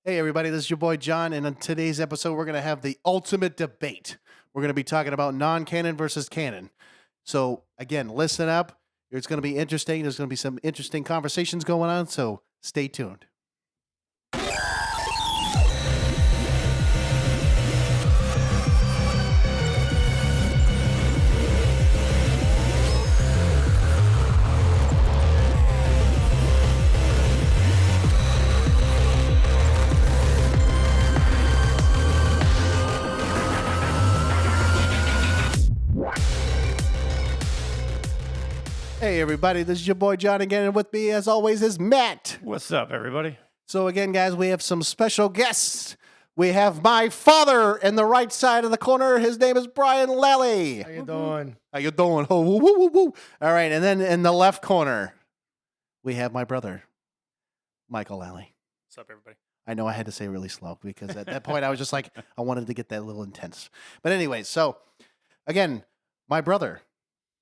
Hey, everybody, this is your boy John, and on today's episode, we're going to have the ultimate debate. We're going to be talking about non canon versus canon. So, again, listen up. It's going to be interesting. There's going to be some interesting conversations going on, so stay tuned. Hey, everybody, this is your boy John again, and with me, as always, is Matt. What's up, everybody? So, again, guys, we have some special guests. We have my father in the right side of the corner. His name is Brian Lally. How you doing? How you doing? Oh, woo, woo, woo, woo. All right, and then in the left corner, we have my brother, Michael Lally. What's up, everybody? I know I had to say really slow because at that point I was just like, I wanted to get that a little intense. But anyway, so again, my brother,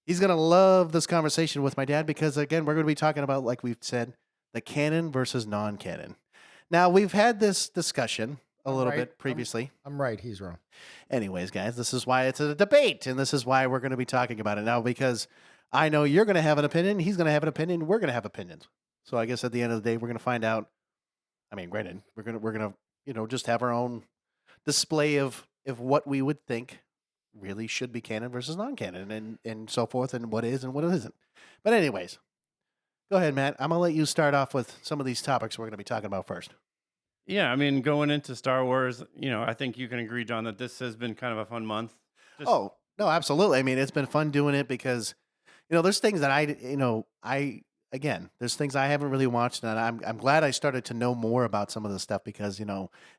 he's going to love this conversation with my dad because, again, we're going to be talking about, like we've said, the canon versus non-canon. Now, we've had this discussion a little bit previously. I'm right. He's wrong. Anyways, guys, this is why it's a debate, and this is why we're going to be talking about it now because I know you're going to have an opinion, he's going to have an opinion, we're going to have opinions. So I guess at the end of the day, we're going to find out. I mean, granted, we're gonna just have our own display of what we would think really should be canon versus non-canon and so forth and what is and what isn't. But anyways, go ahead, Matt. I'm gonna let you start off with some of these topics we're gonna be talking about first. Yeah, I mean, going into Star Wars, I think you can agree, John, that this has been kind of a fun month. Oh, no, absolutely. I mean, it's been fun doing it because, there's things that there's things I haven't really watched, and I'm glad I started to know more about some of the stuff because,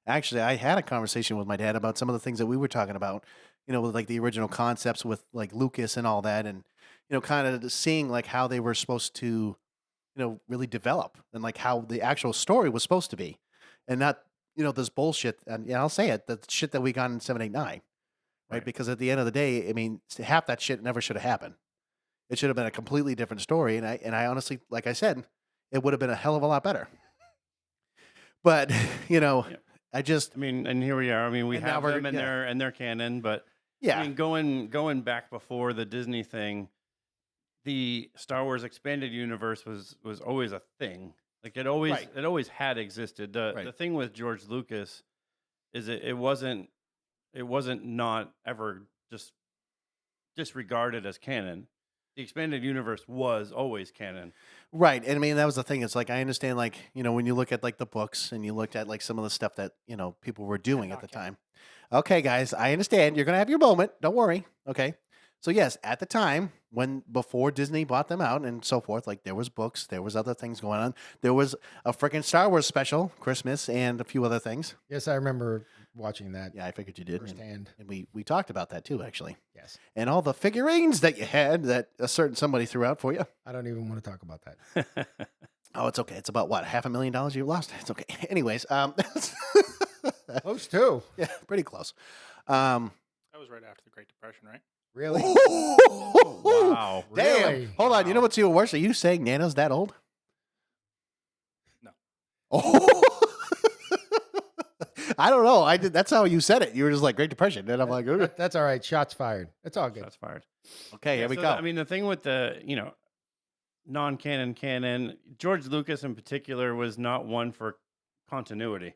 actually I had a conversation with my dad about some of the things that we were talking about, with like the original concepts with like Lucas and all that, and, kind of seeing like how they were supposed to, really develop and like how the actual story was supposed to be and not, this bullshit. And I'll say it, the shit that we got in 789, right? Because at the end of the day, I mean, half that shit never should have happened. It should have been a completely different story, and I honestly, like I said, it would have been a hell of a lot better. But Yeah. I just, and here we are. I mean, we And now have we're- them in their canon, but yeah, I mean, going back before the Disney thing, the Star Wars expanded universe was always a thing. Like it always had existed. The thing with George Lucas is it wasn't not ever just disregarded as canon. The expanded universe was always canon. right. And I mean, that was the thing. It's like I understand, like when you look at like the books and you looked at like some of the stuff that people were doing at the time. Okay, guys, I understand. You're gonna have your moment. Don't worry. Okay. So yes, at the time before Disney bought them out and so forth, like there was books, there was other things going on. There was a freaking Star Wars special, Christmas, and a few other things. Yes, I remember watching that. Yeah, I figured you did. Firsthand. And we talked about that too, actually. Yes. And all the figurines that you had that a certain somebody threw out for you. I don't even want to talk about that. Oh, it's okay. It's about what, $500,000 you lost? It's okay. Anyways, Close too. yeah, pretty close. That was right after the Great Depression, right? Really? Wow. Damn. Really? Hold on. You know what's even worse? Are you saying Nana's that old? No. Oh. I don't know. That's how you said it. You were just like Great Depression, and I'm like, okay. That's all right. Shots fired. It's all good. Shots fired. Okay, here we go. I mean, the thing with the non-canon canon, George Lucas in particular was not one for continuity.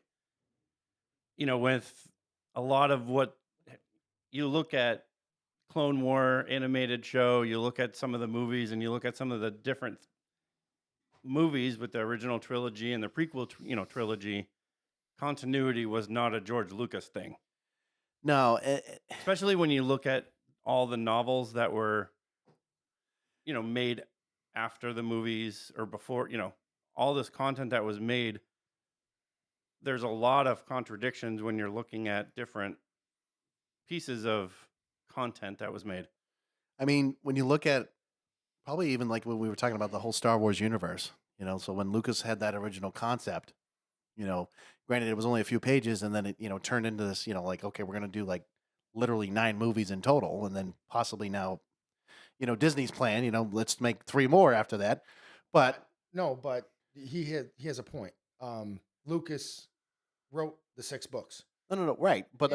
With a lot of what you look at Clone War animated show, you look at some of the movies, and you look at some of the different movies with the original trilogy and the prequel, trilogy. Continuity was not a George Lucas thing. No, Especially when you look at all the novels that were, made after the movies or before, all this content that was made. There's a lot of contradictions when you're looking at different pieces of content that was made. I mean, when you look at probably even like when we were talking about the whole Star Wars universe, so when Lucas had that original concept, granted it was only a few pages and then it, turned into this, like, okay, we're going to do like literally 9 movies in total. And then possibly now, Disney's plan, let's make 3 more after that. But No, but he has a point. Lucas wrote the 6 books. No, right. But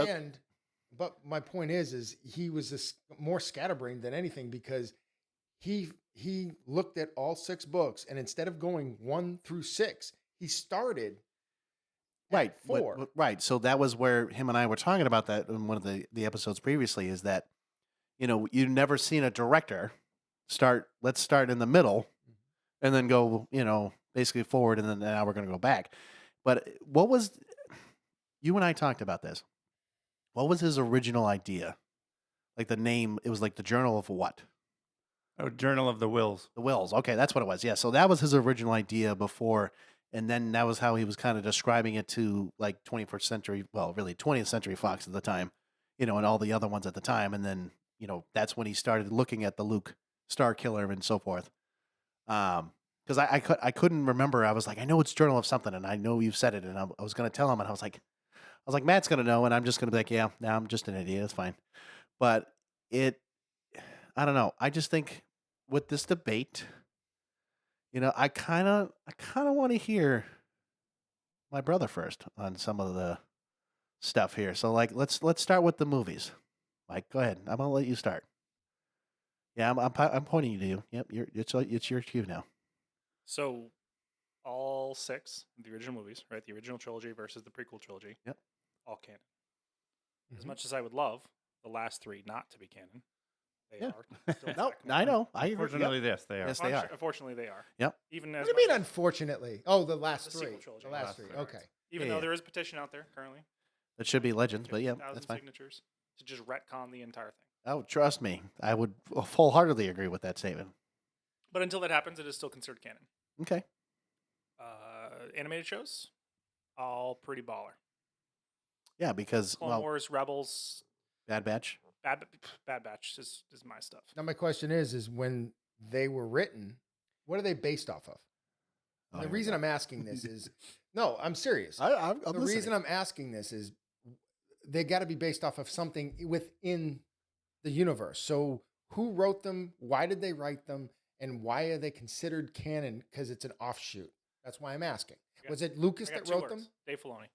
But my point is he was this more scatterbrained than anything because he looked at all 6 books, and instead of going 1 through 6, he started right, at 4. right. So that was where him and I were talking about that in one of the episodes previously. Is that you've never seen a director start. Let's start in the middle, and then go basically forward, and then now we're going to go back. But what was you and I talked about this? What was his original idea? Like the name, it was like the Journal of what? Oh, Journal of the Wills. The Wills. Okay, that's what it was. Yeah, so that was his original idea before, and then that was how he was kind of describing it to like 21st century, well, really 20th century Fox at the time, and all the other ones at the time, and then that's when he started looking at the Luke Star Killer and so forth. Because I couldn't remember. I was like, I know it's Journal of something, and I know you've said it, and I was going to tell him, and I was like, Matt's going to know, and I'm just going to be like, yeah, now I'm just an idiot. It's fine. But I don't know. I just think with this debate, I kind of want to hear my brother first on some of the stuff here. So like, let's start with the movies. Mike, go ahead. I'm gonna let you start. Yeah, I'm pointing to you. Yep, it's your cue now. So, all 6 of the original movies, right? The original trilogy versus the prequel trilogy. Yep. All canon. As Mhm. much as I would love the last 3 not to be canon, they Yeah. are. Still No, technically. I know. I agree. Fortunately, yes, they are. Yes, they are. Unfortunately, they are. Yep. Even What as do you mean, much- unfortunately? Oh, the last The 3. sequel trilogy. The last Last 3. three. Okay. even Yeah, though yeah. there is a petition out there currently, It should be Legends, but yeah, 50,000 that's fine. signatures to just retcon the entire thing. Oh, trust me, I would wholeheartedly agree with that statement. But until that happens, it is still considered canon. Okay. Animated shows, all pretty baller. Yeah, because Clone Wars, Rebels, Bad Batch. Bad Batch is my stuff. Now my question is when they were written, what are they based off of? Oh, The here we reason go. I'm asking this is, no, I'm serious. I'm The reason I'm asking this is they got to be based off of something within the universe. So who wrote them? Why did they write them? And why are they considered canon? Because it's an offshoot. That's why I'm asking. Yeah. Was it Lucas I got that 2 wrote words. them? Dave Filoni,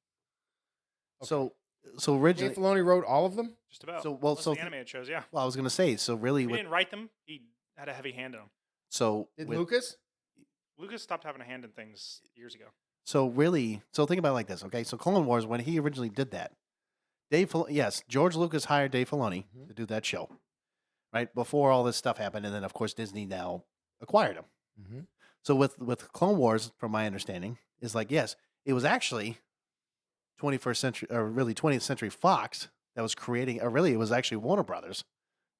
So Dave originally, Filoni wrote all of them? just about. So, well, Most so of the animated shows, yeah. well, I was gonna say, so really, He with didn't write them. He had a heavy hand in them. so Did with, Lucas? Lucas stopped having a hand in things years ago. so really, so think about it like this, okay? So Clone Wars, when he originally did that, yes, George Lucas hired Dave Filoni Mhm. to do that show, right before all this stuff happened, and then of course Disney now acquired him. Mm-hmm. So with Clone Wars, from my understanding, is like yes, it was actually 21st century or really 20th century Fox that was creating, or really it was actually Warner Brothers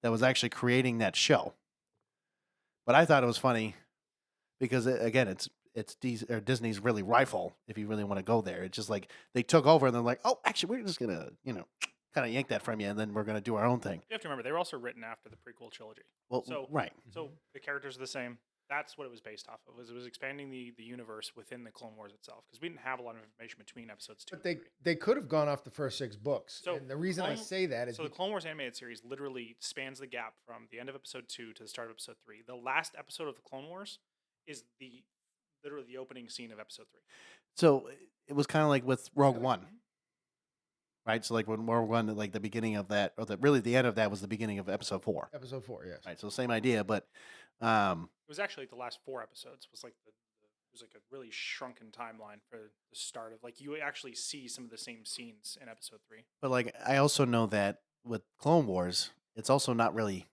that was actually creating that show. But I thought it was funny because again, it's Disney's really rifle if you really want to go there. It's just like they took over and they're like, oh, actually, we're just gonna kind of yank that from you, and then we're gonna do our own thing. You have to remember, they were also written after the prequel trilogy. Well, So- right, So the characters are the same. That's what it was based off of. It was expanding the universe within the Clone Wars itself because we didn't have a lot of information between episodes 2 But and 3. they could have gone off the first 6 books. So And the reason I Clone- say that is So the Clone Wars animated series literally spans the gap from the end of episode 2 to the start of episode 3. The last episode of the Clone Wars is literally the opening scene of episode 3. so it was kind of like with Rogue One, right? So like when Rogue One, like the beginning of that, or really the end of that was the beginning of episode 4, episode 4, yes. right? So same idea, but It was actually the last 4 episodes was like it was like a really shrunken timeline for the start of like you actually see some of the same scenes in episode 3. But like I also know that with Clone Wars, it's also not really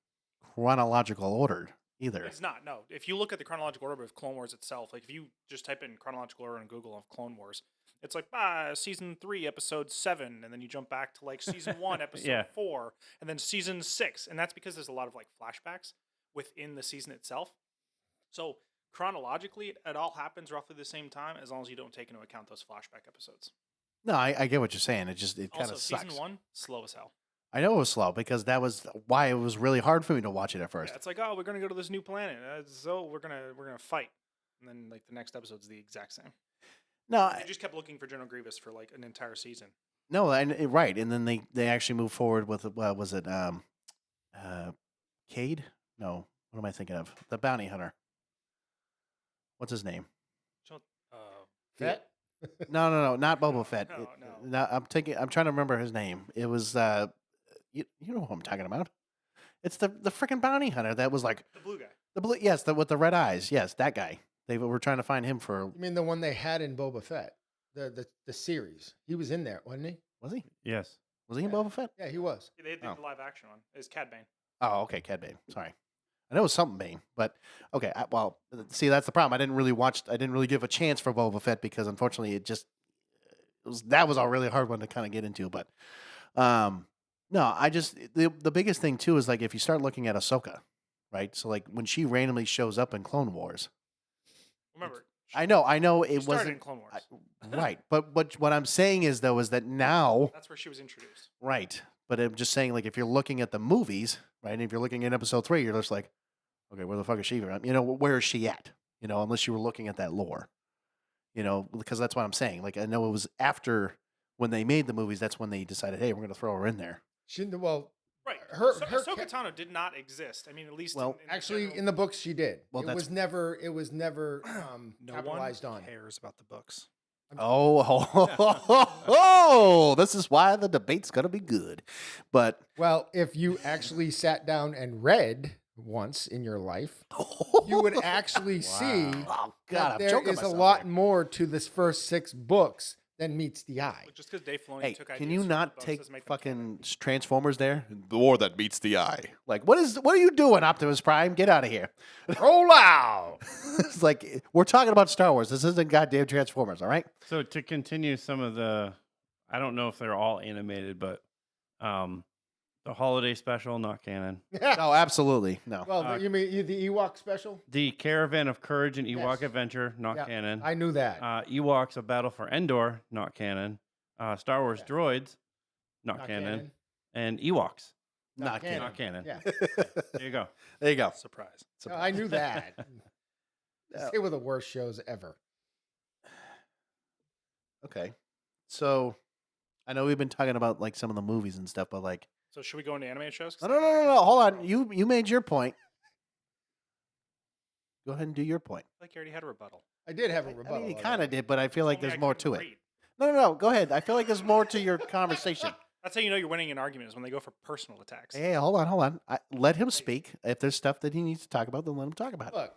chronological order either. It's not. No, if you look at the chronological order of Clone Wars itself, like if you just type in chronological order on Google of Clone Wars, it's like season 3, episode 7, and then you jump back to like season 1, episode Yeah. 4, and then season 6, and that's because there's a lot of like flashbacks within the season itself. So chronologically, it all happens roughly the same time as long as you don't take into account those flashback episodes. No, I get what you're saying. It kind Also, of sucks. season 1, slow as hell. I know it was slow because that was why it was really hard for me to watch it at first. Yeah, it's like, oh, we're gonna go to this new planet, so we're gonna fight, and then like the next episode's the exact same. No, They just kept looking for General Grievous for like an entire season. no, right, and then they actually moved forward with was it Cade? No, what am I thinking of? The bounty hunter. What's his name? So, Fett? No, not Boba Fett. No, no. No, I'm trying to remember his name. It was you know who I'm talking about. It's the freaking bounty hunter that was like The blue guy. the blue. Yes, with the red eyes. Yes, that guy. They were trying to find him for. You mean the one they had in Boba Fett, the series? He was in there, wasn't he? Was he? Yes. Was he in Yeah. Boba Fett? Yeah, he was. They did Oh. the live action one. Is Cad Bane. Oh, okay, Cad Bane. Sorry, I know it was something Bane, but okay. Well, see, that's the problem. I didn't really give a chance for Boba Fett because unfortunately, that was a really hard one to kind of get into. But no, the biggest thing too is like if you start looking at Ahsoka, right? So like when she randomly shows up in Clone Wars, Remember, I know she it started wasn't in Clone Wars. right, but what I'm saying is though is that now That's where she was introduced. right, but I'm just saying like if you're looking at the movies, right, and if you're looking at Episode 3, you're just like, okay, where the fuck is she? You know, where is she at? You know, unless you were looking at that lore, you know, because that's what I'm saying. Like I know it was after when they made the movies, that's when they decided, hey, we're going to throw her in there. Well, Right. Her Ahsoka Tano did not exist. I mean, at least Well, actually, general- in the books, she did. Well, it was never No capitalized one on. cares about the books. Oh, this is why the debate's going to be good. But Well, if you actually sat down and read once in your life, you would actually see oh that God, I'm there choking is a myself lot here. more to this first 6 books than meets the eye. just because Dave Filoni Hey, took can ideas you from not the books take doesn't make them canon. fucking Transformers there? The war that meets the eye. Like, what are you doing, Optimus Prime? Get out of here. Roll out! It's like, we're talking about Star Wars. This isn't goddamn Transformers, all right? So to continue some of the, I don't know if they're all animated, but the holiday special, not canon. No, absolutely. No. Well, you mean the Ewok special? The Caravan of Courage and Ewok Yes. Adventure, not Yeah, canon. I knew that. Ewoks: A Battle for Endor, not canon. Star Wars Yeah. Droids, not canon. And Ewoks, Not canon. not canon. Yeah, There you go. There you go. Surprise. no, I knew that. Yeah. They were the worst shows ever. Okay. So, I know we've been talking about like some of the movies and stuff, but like, So should we go into animated shows? 'Cause no. Hold on. You made your point. Go ahead and do your point. I feel like you already had a rebuttal. I did have a I rebuttal. mean, you on kind that. of did, but I feel like Told me there's I more to couldn't it. read. No. Go ahead. I feel like there's more to your conversation. That's how you know you're winning an argument is when they go for personal attacks. Hey, hold on. Let him speak. If there's stuff that he needs to talk about, then let him talk about it. Look,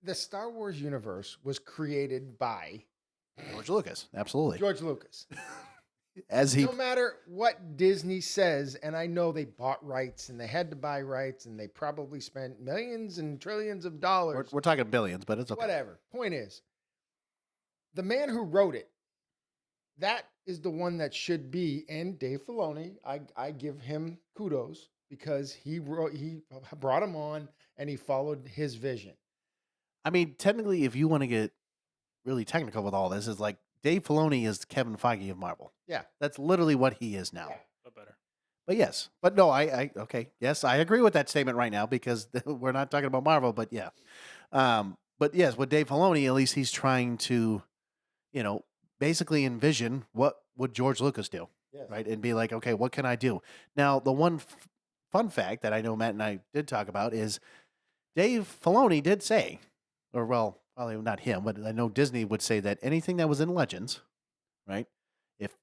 the Star Wars universe was created by George Lucas, absolutely. George Lucas. As he, No matter what Disney says, and I know they bought rights and they had to buy rights and they probably spent millions and trillions of dollars. we're talking billions, but it's okay. Whatever. Point is, the man who wrote it, that is the one that should be. And Dave Filoni, I give him kudos because he brought him on and he followed his vision. I mean, technically, if you want to get really technical with all this, is like Dave Filoni is Kevin Feige of Marvel. Yeah. That's literally what he is now. Yeah. But better. But yes, but no, okay, yes, I agree with that statement right now because we're not talking about Marvel, but yeah, but yes, with Dave Filoni, at least he's trying to, basically envision what would George Lucas do, Yes. right, and be like, okay, what can I do? Now, the one fun fact that I know Matt and I did talk about is Dave Filoni did say, or well, probably not him, but I know Disney would say that anything that was in Legends, right?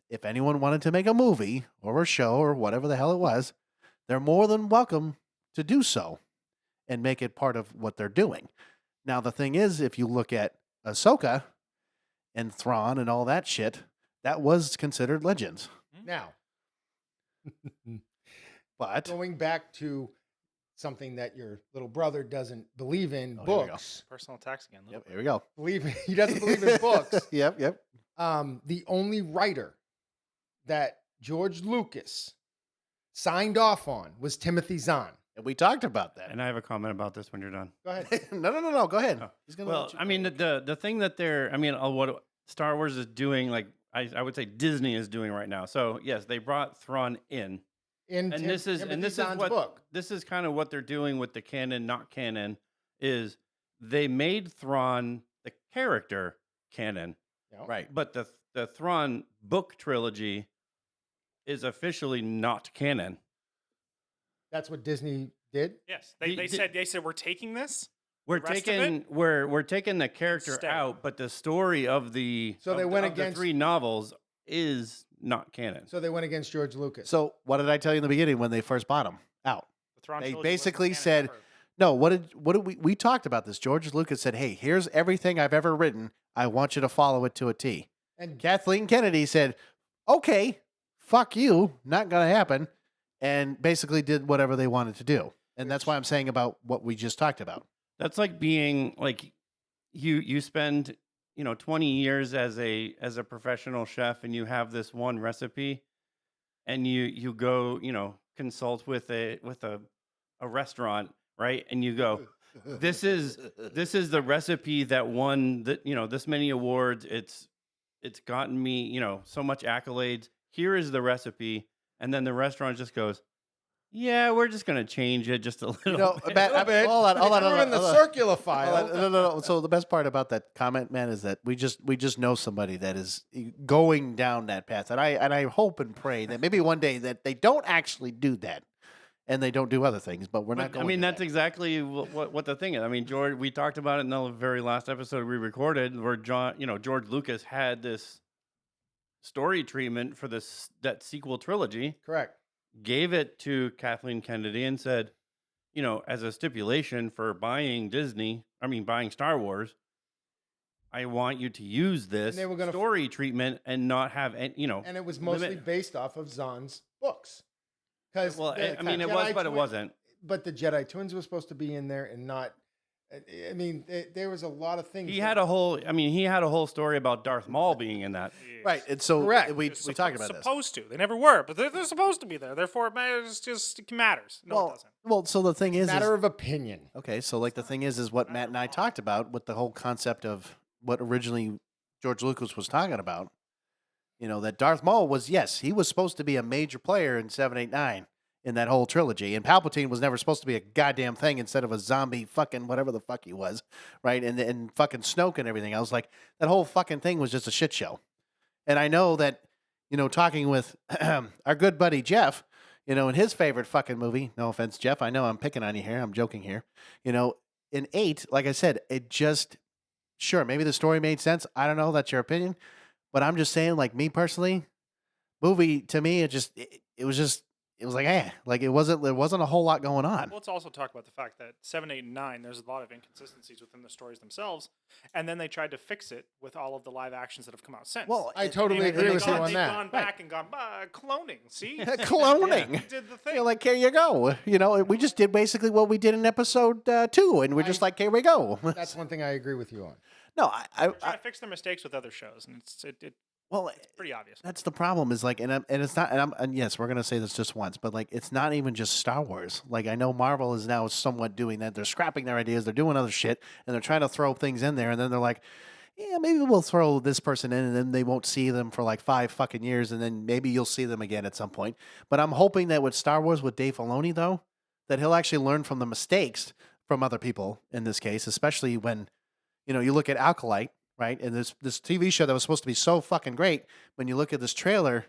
If anyone wanted to make a movie or a show or whatever the hell it was, they're more than welcome to do so and make it part of what they're doing. Now, the thing is, if you look at Ahsoka and Thrawn and all that shit, that was considered Legends. Now, But going back to something that your little brother doesn't believe in, Oh, here we go. books. Personal attacks again. yep, here we go. He doesn't believe in books. Yep. The only writer that George Lucas signed off on was Timothy Zahn. And we talked about that. And I have a comment about this when you're done. Go ahead. No. Go ahead. Oh. He's gonna Well, let you I mean, go. the thing that what Star Wars is doing, like I would say Disney is doing right now. So yes, they brought Thrawn in, In and this is Timothy Zahn's what book. this is kind of what they're doing with the canon, not canon, is they made Thrawn the character canon, Yeah. Right. but the Thrawn book trilogy is officially not canon. That's what Disney did. Yes, they The- said we're taking this we're The rest of taking we're taking the character stay. out, but the story of the So they of went the- of the against- 3 novels is not canon. So they went against George Lucas. So what did I tell you in the beginning when they first bought him out? The Thrawn They trilogy wasn't basically canon said, ever. no, what did we talked about this? George Lucas said, hey, here's everything I've ever written. I want you to follow it to a T. and Kathleen Kennedy said, okay, fuck you, not going to happen. And basically did whatever they wanted to do. And that's why I'm saying about what we just talked about. That's like being like you spend 20 years as a professional chef, and you have this one recipe, and you go consult with a restaurant, right? And you go, this is the recipe that won this many awards. It's gotten me so much accolades. Here is the recipe, and then the restaurant just goes, yeah, we're just gonna change it just a little bit. Hold on, hold on. in the circular file. No. So the best part about that comment, man, is that we just know somebody that is going down that path, and I hope and pray that maybe one day that they don't actually do that, and they don't do other things. But we're not But, going. I mean, to that's that. exactly what the thing is. I mean, George, we talked about it in the very last episode we recorded, where George Lucas had this story treatment for that sequel trilogy. Correct. Gave it to Kathleen Kennedy and said, as a stipulation for buying Star Wars, I want you to use this they were gonna story treatment and not have any, And it was mostly limit. based off of Zahn's books. Because Well, I mean, it was, but it wasn't. But the Jedi twins were supposed to be in there, and not. I mean, there was a lot of things. He had a whole story about Darth Maul being in that. Right, and so Correct. we They're talked about this. supposed to. They never were, but they're supposed to be there. Therefore, it matters. It matters. No, it doesn't. Well, so the thing is, matter of opinion. okay, so like the thing is what Matt and I talked about with the whole concept of what originally George Lucas was talking about. That Darth Maul was, yes, he was supposed to be a major player in 7, 8, 9 in that whole trilogy, and Palpatine was never supposed to be a goddamn thing instead of a zombie fucking whatever the fuck he was, right? And fucking Snoke and everything else. Like that whole fucking thing was just a shit show. And I know that, talking with our good buddy Jeff, in his favorite fucking movie, no offense, Jeff, I know I'm picking on you here, I'm joking here, in 8, like I said, it just, sure, maybe the story made sense. I don't know, that's your opinion. But I'm just saying, like me personally, movie to me, it was like, there wasn't a whole lot going on. Well, let's also talk about the fact that 7, 8, and 9, there's a lot of inconsistencies within the stories themselves, and then they tried to fix it with all of the live actions that have come out since. Well, I totally agree with you on They've that. gone back and gone, cloning, see? Cloning. We did the thing. Like, here you go. We just did basically what we did in episode 2, and we're just like, here we go. That's one thing I agree with you on. No, They're trying to fix their mistakes with other shows, and it's pretty obvious. that's the problem. Is like, and it's not, and yes, we're gonna say this just once, but like, it's not even just Star Wars. Like, I know Marvel is now somewhat doing that. They're scrapping their ideas. They're doing other shit, and they're trying to throw things in there, and then they're like, yeah, maybe we'll throw this person in, and then they won't see them for like 5 fucking years, and then maybe you'll see them again at some point. But I'm hoping that with Star Wars with Dave Filoni, though, that he'll actually learn from the mistakes from other people in this case, especially when you look at Alkalite. Right, and this TV show that was supposed to be so fucking great, when you look at this trailer, it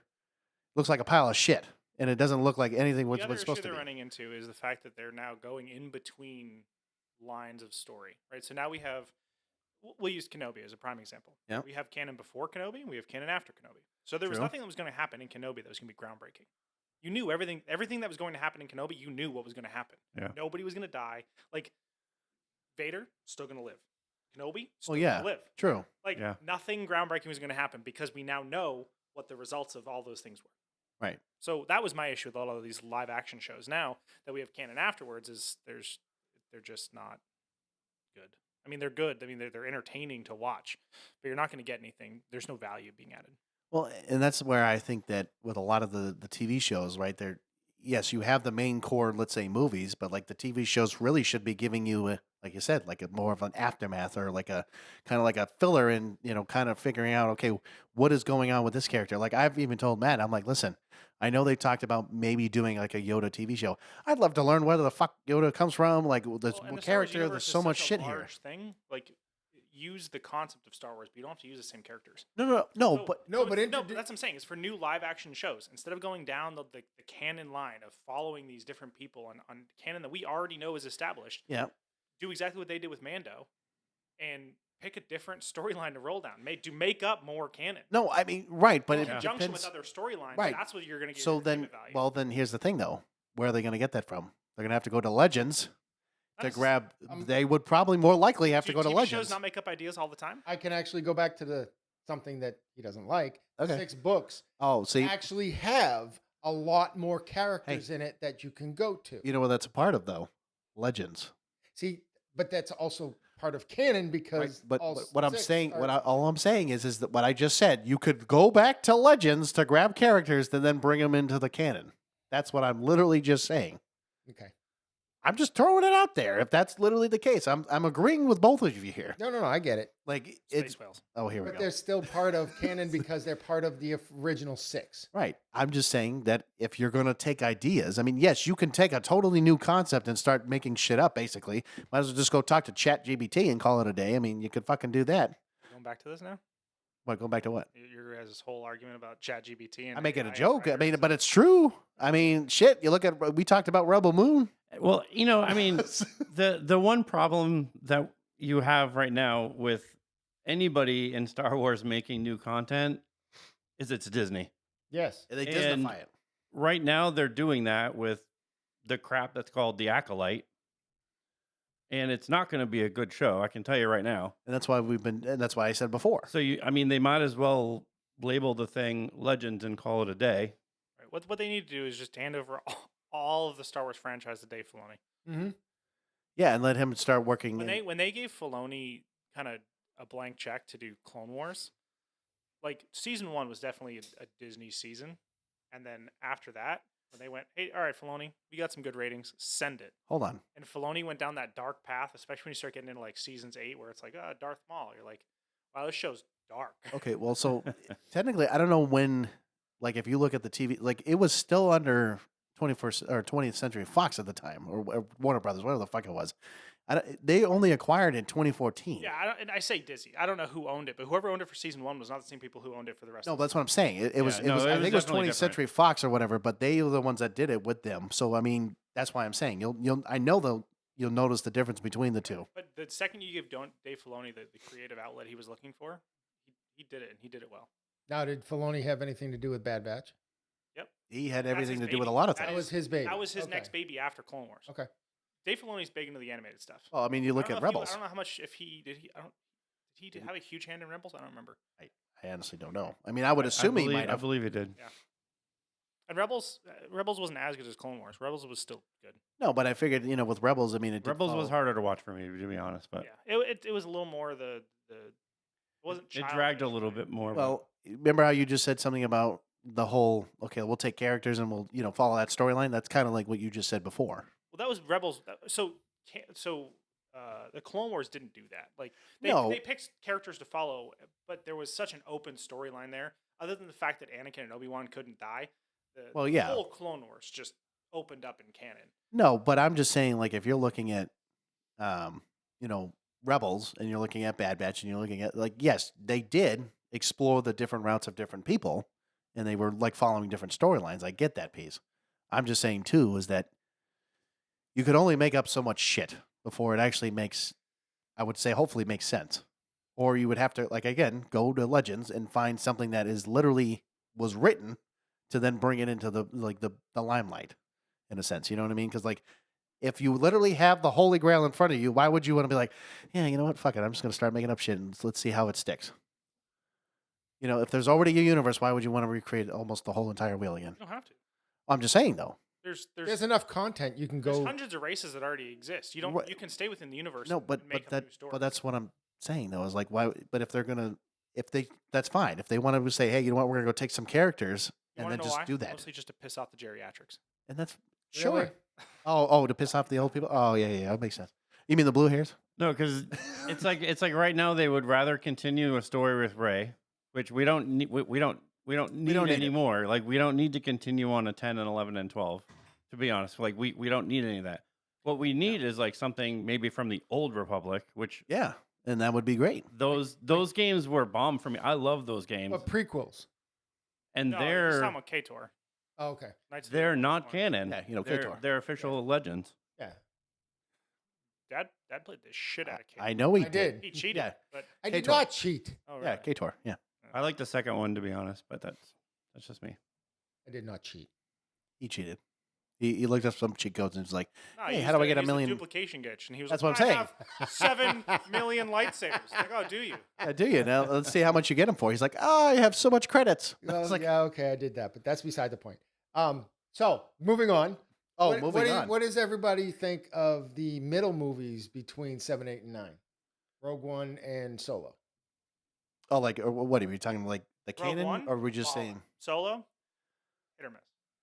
looks like a pile of shit, and it doesn't look like anything The was other supposed issue to they're be. running into is the fact that they're now going in between lines of story, right? So now we'll use Kenobi as a prime example. Yeah. We have canon before Kenobi, and we have canon after Kenobi. So there was True. nothing that was going to happen in Kenobi that was going to be groundbreaking. You knew everything that was going to happen in Kenobi, you knew what was going to happen. Yeah. Nobody was going to die. Like, Vader, still going to live. Kenobi, still Well, yeah, going to live. true. Like, Yeah. nothing groundbreaking was going to happen because we now know what the results of all those things were. Right. So that was my issue with a lot of these live action shows. Now that we have canon afterwards, they're just not good. I mean, they're good. I mean, they're entertaining to watch, but you're not going to get anything. There's no value being added. Well, and that's where I think that with a lot of the TV shows, right there, yes, you have the main core, let's say movies, but like the TV shows really should be giving you, like you said, like a more of an aftermath or like a kind of like a filler in, kind of figuring out, okay, what is going on with this character? Like I've even told Matt, I'm like, listen, I know they talked about maybe doing like a Yoda TV show. I'd love to learn where the fuck Yoda comes from. Like this Well, and the Star Wars character, there's universe is so much such a shit here. large thing. Like, use the concept of Star Wars, but you don't have to use the same characters. No, but but that's what I'm saying. Is for new live action shows, instead of going down the canon line of following these different people on canon that we already know is established, yeah. do exactly what they did with Mando, and pick a different storyline to roll down. Make up more canon. No, I mean, right, but In it conjunction depends. with other storylines, Right. that's what you're going to get. So then, well, then here's the thing, though. Where are they going to get that from? They're going to have to go to Legends to grab. They would probably more likely have to go to TV Legends. shows not make up ideas all the time? I can actually go back to something that he doesn't like. Okay. 6 books Oh, see, actually have a lot more characters in it that you can go to. you know what that's a part of, though? Legends. See, but that's also part of canon Right, because but all what I'm 6 saying, are- all I'm saying is that what I just said. You could go back to Legends to grab characters, and then bring them into the canon. That's what I'm literally just saying. Okay. I'm just throwing it out there. If that's literally the case, I'm agreeing with both of you here. No, I get it. Like Space it's whales. oh, here we But go. they're still part of canon because they're part of the original 6. Right. I'm just saying that if you're going to take ideas, I mean, yes, you can take a totally new concept and start making shit up, basically. Might as well just go talk to ChatGPT and call it a day. I mean, you could fucking do that. Going back to this now? What, go back to what? You're this whole argument about ChatGPT and I make it a AI joke. I mean, writers. but it's true. I mean, shit, you look at, we talked about Rebel Moon. Well, you know, I mean, the one problem that you have right now with anybody in Star Wars making new content is it's Disney. Yes. They And- Disneyfy it. Right now, they're doing that with the crap that's called The Acolyte. And it's not going to be a good show, I can tell you right now. And that's why and that's why I said before. So, I mean, they might as well label the thing Legends and call it a day. Right. What they need to do is just hand over all of the Star Wars franchise to Dave Filoni. Mm-hmm. Yeah, and let him start working. When they gave Filoni kind of a blank check to do Clone Wars, like season 1 was definitely a Disney season, and then after that, when they went, hey, all right, Filoni, we got some good ratings, send it. Hold on. And Filoni went down that dark path, especially when you start getting into like seasons 8, where it's like, Darth Maul. You're like, wow, this show's dark. Okay, well, so technically, I don't know when, like, if you look at the TV, like, it was still under 21st or 20th Century Fox at the time, or Warner Brothers, whatever the fuck it was. They only acquired in 2014. Yeah, and I say Disney. I don't know who owned it, but whoever owned it for season 1 was not the same people who owned it for the rest. No, of that's what I'm saying. It was. no, I it think was it was 20th definitely Century Fox or whatever, but they were the ones that did it with them. So I mean, that's why I'm saying I know you'll notice the difference between the two. But the second you give Dave Filoni the creative outlet he was looking for, he did it, and he did it well. Now, did Filoni have anything to do with Bad Batch? Yep. He had That's everything his to do with a baby. lot of That things. That was his baby. That was his Okay. next baby after Clone Wars. Okay. Dave Filoni's big into the animated stuff. Well, I mean, you look I don't at know if Rebels. I don't know how much if he did. Did he have a huge hand in Rebels? I don't remember. I honestly don't know. I mean, I would assume he might I have. believe he did. And Rebels wasn't as good as Clone Wars. Rebels was still good. No, but I figured, with Rebels, I mean, it did Rebels was follow- harder to watch for me, to be honest, but Yeah, it was a little more the it wasn't. it dragged a childish, little right? bit more. Well, remember how you just said something about the whole, okay, we'll take characters and we'll, follow that storyline? That's kind of like what you just said before. Well, that was Rebels. So the Clone Wars didn't do that. Like No. they picked characters to follow, but there was such an open storyline there. Other than the fact that Anakin and Obi-Wan couldn't die, Well, the yeah. whole Clone Wars just opened up in canon. No, but I'm just saying, like, if you're looking at, Rebels and you're looking at Bad Batch and you're looking at, like, yes, they did explore the different routes of different people and they were, like, following different storylines. I get that piece. I'm just saying, too, is that you could only make up so much shit before it actually makes, I would say, hopefully makes sense. Or you would have to, like, again, go to Legends and find something that is literally was written to then bring it into the limelight, in a sense. You know what I mean? Because, like, if you literally have the Holy Grail in front of you, why would you want to be like, yeah, you know what? Fuck it. I'm just going to start making up shit and let's see how it sticks. If there's already a universe, why would you want to recreate almost the whole entire wheel again? You don't have to. I'm just saying, though. There's enough content you can There's go. hundreds of races that already exist. You don't. Right. You can stay within the universe. No, and but make up that new stories. but that's what I'm saying though. Is like why? But if they're gonna, that's fine. If they want to say, hey, you know what, we're gonna go take some characters You and wanna then know just why? do that, Mostly just to piss off the geriatrics. and that's Really? sure. Oh, to piss off the old people. Oh, yeah, that makes sense. You mean the blue hairs? no, because it's like right now they would rather continue a story with Rey, which we don't need. We don't need don't need it. anymore. Like we don't need to continue on a 10 and 11 and 12. To be honest, like we don't need any of that. What we need is like something maybe from the old Republic, which Yeah, and that would be great. those games were bomb for me. I love those games, But prequels. and No, he's they're talking about KTOR. Oh, okay. Knights of the they're Old not Republic. canon. Yeah, they're, KTOR. they're official legends. Yeah. Dad played the shit out of Kate. I know he I did. He cheated, Yeah. but I did K-Tor. not cheat. oh, Yeah, really? Kator. Yeah, I like the second one, to be honest, but that's just me. I did not cheat. he cheated. He looked up some cheat codes and was like, No, "Hey, he how used do I get a he used the million?" duplication glitch? And he was That's like, what I'm I have 7 million lightsabers. Like, oh, do you? Yeah, do you? Now let's see how much you get him for. He's like, "Oh, I have so much credits." I Well, was like, yeah, okay, I did that, but that's beside the point. So moving on. "Oh, what, moving on." What does everybody think of the middle movies between 7, 8, and 9? Rogue One and Solo. Oh, like or what are we talking like the Rogue canon, One? or are we just Wow. saying? Solo? Hit or miss.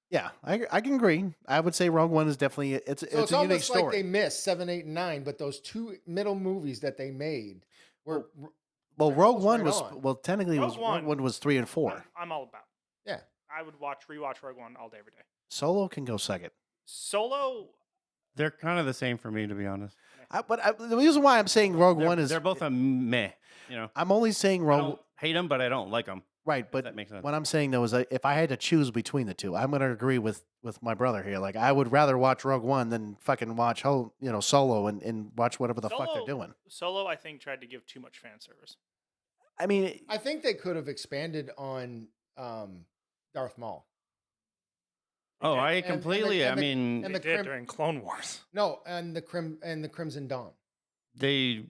Yeah, I can agree. I would say Rogue One is definitely it's So it's it's a unique almost like story. they missed 7, 8, and 9, but those two middle movies that they made were Well, they're Rogue almost One right was on. technically Rogue Rogue One. One was 3 and 4. I'm all about. yeah. I would rewatch Rogue One all day, every day. Solo can go second. Solo, They're kind of the same for me, to be honest. The reason why I'm saying Rogue One is They're both a meh. I'm only saying I Rogue don't hate them, but I don't like them. right, If but that makes sense. what I'm saying though is if I had to choose between the two, I'm going to agree with my brother here. Like I would rather watch Rogue One than fucking watch Solo and watch whatever the fuck they're doing. Solo, I think, tried to give too much fan service. I mean, I think they could have expanded on Darth Maul. Oh, I and the- completely. and the- I mean, and They the did Crim- during Clone Wars. No, and the Crimson Dawn. they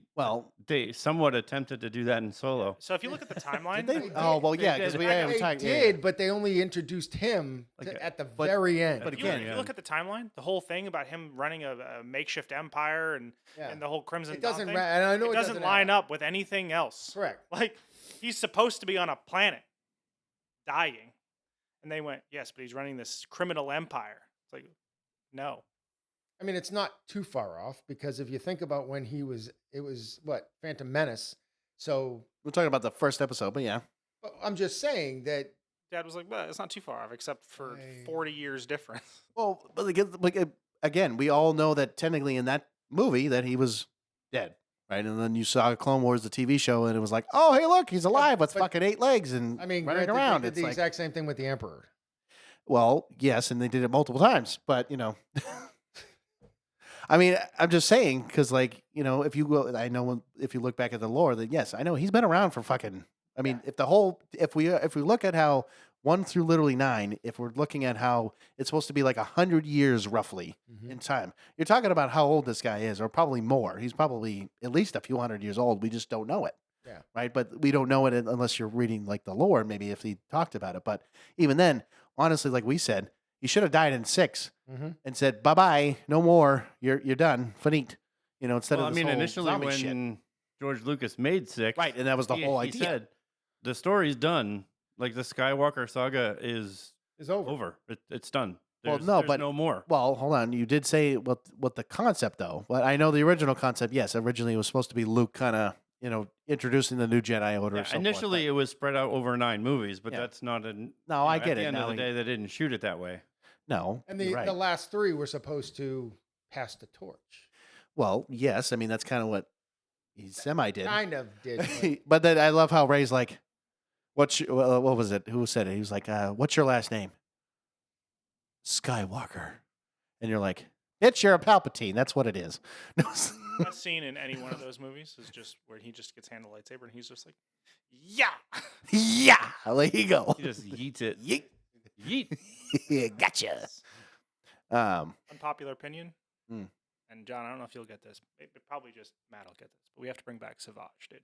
somewhat attempted to do that in Solo. So if you look at the timeline, did they? Oh well, They yeah, did. because we They haven't They talked. did, but they only introduced him Like, at the but- very end. but if you, look, again- if you look at the timeline, the whole thing about him running a makeshift empire and Yeah. the whole Crimson It Dawn doesn't. thing, And I know it doesn't line add up with anything else. Correct. Like he's supposed to be on a planet dying, and they went, yes, but he's running this criminal empire. It's like, no. I mean, it's not too far off because if you think about when it was what Phantom Menace. So We're talking about the first episode, but yeah, I'm just saying that. Dad was like, well, it's not too far off, except for 40 years difference. well, but again, we all know that technically in that movie that he was dead, right? And then you saw Clone Wars, the TV show, and it was like, oh, hey, look, he's alive with but- fucking 8 legs and I mean, running granted, around. They did It's the like, exact same thing with the Emperor. well, yes, and they did it multiple times, but I mean, I'm just saying because, if you go, I know if you look back at the lore, that yes, I know he's been around for fucking. I mean, if we look at how 1 through literally 9, if we're looking at how it's supposed to be like 100 years roughly in time, you're talking about how old this guy is, or probably more. He's probably at least a few hundred years old. We just don't know it. Yeah. Right. But we don't know it unless you're reading like the lore, maybe if he talked about it. But even then, honestly, like we said, he should have died in 6 and said, bye bye, no more. You're done. Finite. Instead Well, of I this mean, whole initially zombie when shit. George Lucas made 6, Right. And that was the whole he idea. said the story's done. Like the Skywalker saga is over. It's done. Well, There's, no, there's but- no more. Well, hold on. You did say what the concept though. But I know the original concept. Yes, originally it was supposed to be Luke kind of introducing the new Jedi Order. Yeah, or so initially, forth, it was spread out over 9 movies, but Yeah. that's not a. No, I at get the it. end Now of the he- day, they didn't shoot it that way. but no. And you're right. the last 3 were supposed to pass the torch. Well, yes. I mean, that's kind of what he semi did. Kind of did. but But then I love how Ray's like, what was it? Who said it? He was like, what's your last name? Skywalker. And you're like, bitch, you're a Palpatine. That's what it is. Best scene in any one of those movies is just where he just gets handed a lightsaber and he's just like, yeah. Yeah. There you go. He just yeets it. Yeet. Yeet. Gotcha. Unpopular opinion. Mm. And John, I don't know if you'll get this. Probably just Matt will get this. But we have to bring back Savage, dude.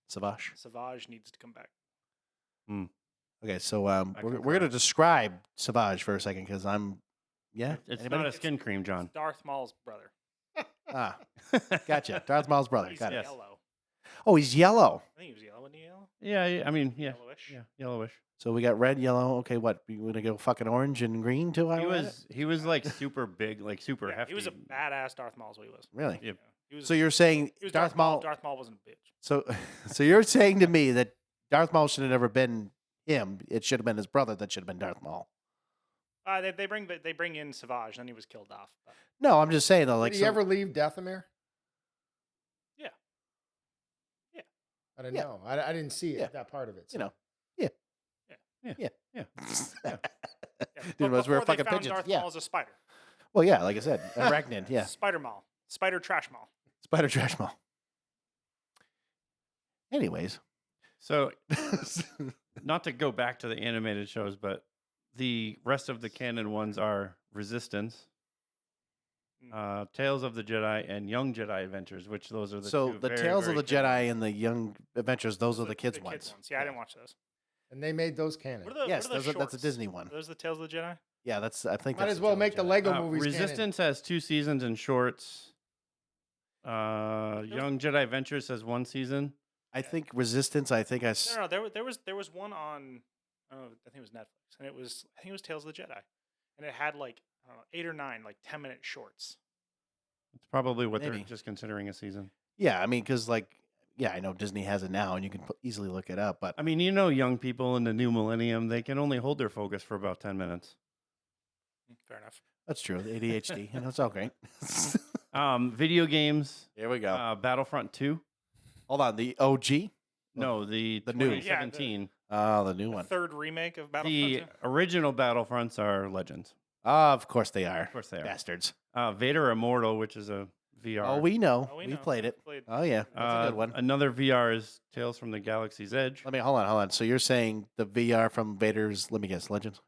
Savage. Savage needs to come back. Okay, so we're concur. going to describe Savage for a second because yeah. It's Anybody? not a skin cream, John. Darth Maul's brother. Ah, gotcha. Darth Maul's brother. He's Got it. yellow. Oh, he's yellow. I think he was yellow. Wasn't he yellow? Yeah, I mean, yeah, Yellowish. yeah, yellowish. So we got red, yellow. Okay, what? You going to go fucking orange and green too? He was like super big, like super Yeah, hefty. he was a badass Darth Maul is what he was. Really? Yeah. He was, So you're saying he was Darth Maul? Darth Maul wasn't a bitch. So you're saying to me that Darth Maul should have never been him. It should have been his brother that should have been Darth Maul. They bring in Savage, then he was killed off. But No, I'm just saying though. Like, did he ever leave Dathomir? Yeah. Yeah. I didn't Yeah. know. I didn't see it, Yeah. that part of it. You know. yeah. yeah. Dude, But those were before they fucking found pigeons. Darth Yeah. Maul as a spider. Well, yeah, like I said, arachnid. Yeah. Spider Maul. Spider Trash Maul. Spider trash mall. Anyways, So, not to go back to the animated shows, but the rest of the canon ones are Resistance, Tales of the Jedi, and Young Jedi Adventures, which those are the so two the very, Tales of very the canon Jedi ones. and the Young Adventures, those are the kids ones. Yeah, I didn't watch those. And they made those canon. What are the, Yes, what are the that's a shorts? Disney one. Are those the Tales of the Jedi? Yeah, that's I think Might that's as well Tales of make the Jedi. Lego movies Resistance has 2 seasons and shorts. Young Jedi Adventures has 1 season. I think Resistance. I think I. No, there was one on, I think it was Netflix, and I think it was Tales of the Jedi, and it had like I don't know 8 or 9 like 10-minute shorts. It's probably what Maybe. they're just considering a season. Yeah, I mean, because I know Disney has it now, and you can easily look it up. But I mean, young people in the new millennium, they can only hold their focus for about 10 minutes. Fair enough. that's true. ADHD, and it's all great. Video games, Here we go. Battlefront 2. Hold on, the OG. No, the new. 2017. Oh, the new The one. third remake of Battlefront. The 2? original Battlefronts are Legends. Of course they are. Of course they are. Bastards. Vader Immortal, which is a VR. Oh, we know. Oh, we We know. played it. Played- Oh yeah, that's a good one. Another VR is Tales from the Galaxy's Edge. Let me hold on. So you're saying the VR from Vader's? Let me guess, Legends.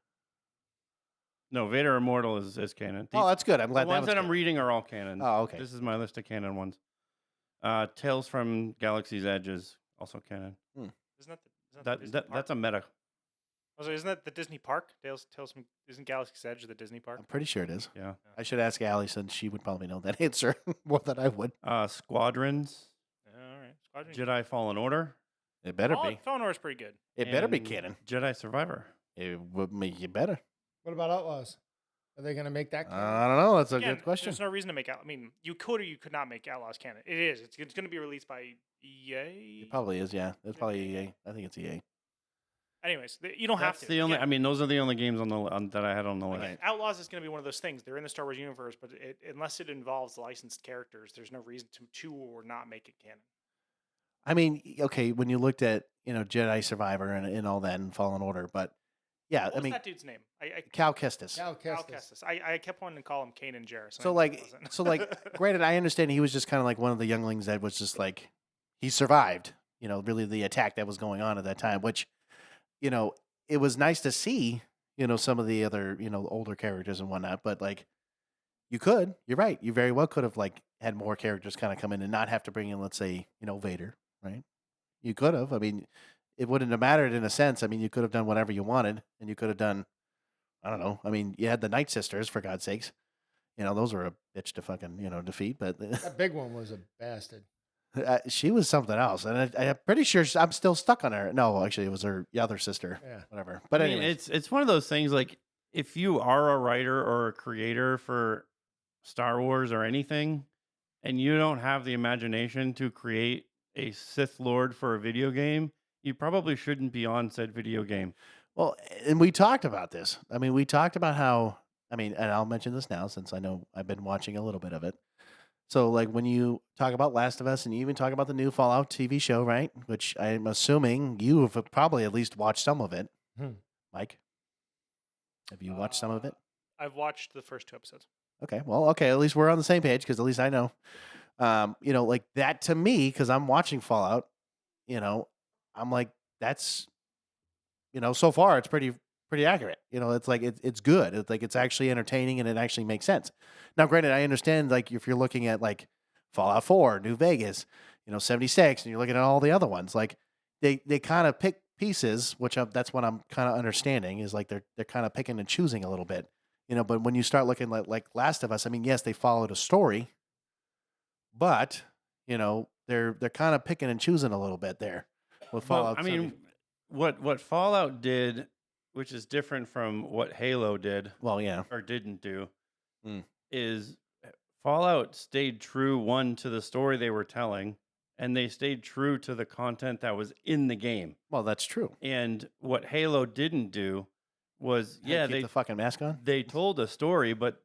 No, Vader Immortal is canon. Oh, that's good. I'm glad The ones that I'm good. reading are all canon. Oh, okay. This is my list of canon ones. Tales from Galaxy's Edge is also canon. Isn't that the Disney park? That's a meta. Also, isn't that the Disney park? Tales from isn't Galaxy's Edge the Disney park? I'm pretty sure it is. Yeah. I should ask Allie since she would probably know that answer more than I would. Squadrons, All right. Squadron. Jedi Fallen Order, It better be. Phone is pretty good. It better be and canon. Jedi Survivor. It would make you better. What about Outlaws? Are they going to make that canon? I don't know. That's a Again, good question. There's no reason to make out. I mean, you could or you could not make Outlaws canon. It is. It's going to be released by EA. It probably is. Yeah, it's probably EA. I think it's EA. Anyways, you don't have That's to. the only. Again, I mean, those are the only games that I had on the list. Right. Outlaws is going to be one of those things. They're in the Star Wars universe, but unless it involves licensed characters, there's no reason to or not make it canon. I mean, okay, when you looked at Jedi Survivor and all that and Fallen Order, but yeah, What was I mean that dude's name? Cal Kestis. Cal Cal Kestis. Kestis. I kept wanting to call him Kanan Jarrus. So like, granted, I understand he was just kind of like one of the younglings that was just like he survived. Really the attack that was going on at that time, which it was nice to see. Some of the other older characters and whatnot, but like you're right. You very well could have like had more characters kind of come in and not have to bring in, let's say, Vader, right? You could have. I mean, it wouldn't have mattered in a sense. I mean, you could have done whatever you wanted, and you could have done, I don't know. I mean, you had the Night Sisters, for God's sakes. Those were a bitch to fucking, defeat. But That big one was a bastard. she was something else, and I'm pretty sure I'm still stuck on her. No, actually, it was her other sister. Yeah. Whatever. But I mean, anyway, it's one of those things. Like, if you are a writer or a creator for Star Wars or anything, and you don't have the imagination to create a Sith Lord for a video game, you probably shouldn't be on said video game. well, and we talked about this. I mean, we talked about how. I mean, and I'll mention this now since I know I've been watching a little bit of it. So, like, when you talk about Last of Us and you even talk about the new Fallout TV show, right? Which I'm assuming you have probably at least watched some of it. Mike, have you watched some of it? I've watched the first 2 episodes. Okay. Well, okay. At least we're on the same page because at least I know. Like that to me, because I'm watching Fallout, I'm like, that's, so far it's pretty accurate. It's like it's good. It's like it's actually entertaining and it actually makes sense. Now, granted, I understand like if you're looking at like Fallout 4, New Vegas, 76, and you're looking at all the other ones, like they kind of pick pieces, which that's what I'm kind of understanding is like they're kind of picking and choosing a little bit, But when you start looking like Last of Us, I mean, yes, they followed a story, but they're kind of picking and choosing a little bit there with Fallout. I mean, what Fallout did, which is different from what Halo did well, yeah, or didn't do, Mm. is Fallout stayed true, one, to the story they were telling, and they stayed true to the content that was in the game. well, that's true. And what Halo didn't do was, Keep the fucking mask on. they told a story, but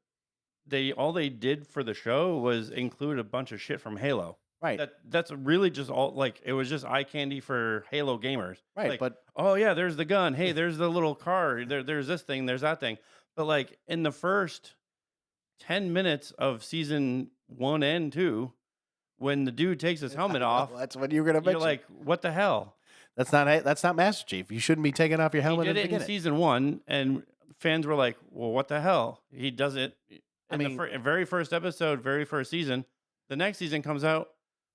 all they did for the show was include a bunch of shit from Halo. Right, That's really just all, like, it was just eye candy for Halo gamers. right, Like, but oh yeah, there's the gun. Hey, there's the little car. There's this thing. There's that thing. But like in the first 10 minutes of season 1 and 2 when the dude takes his helmet off, That's what you were gonna you're mention. like, what the hell? That's not Master Chief. You shouldn't be taking off your helmet He at did the it in beginning. season 1, and fans were like, well, what the hell? He does it I in mean- the very first episode, very first season. The next season comes out.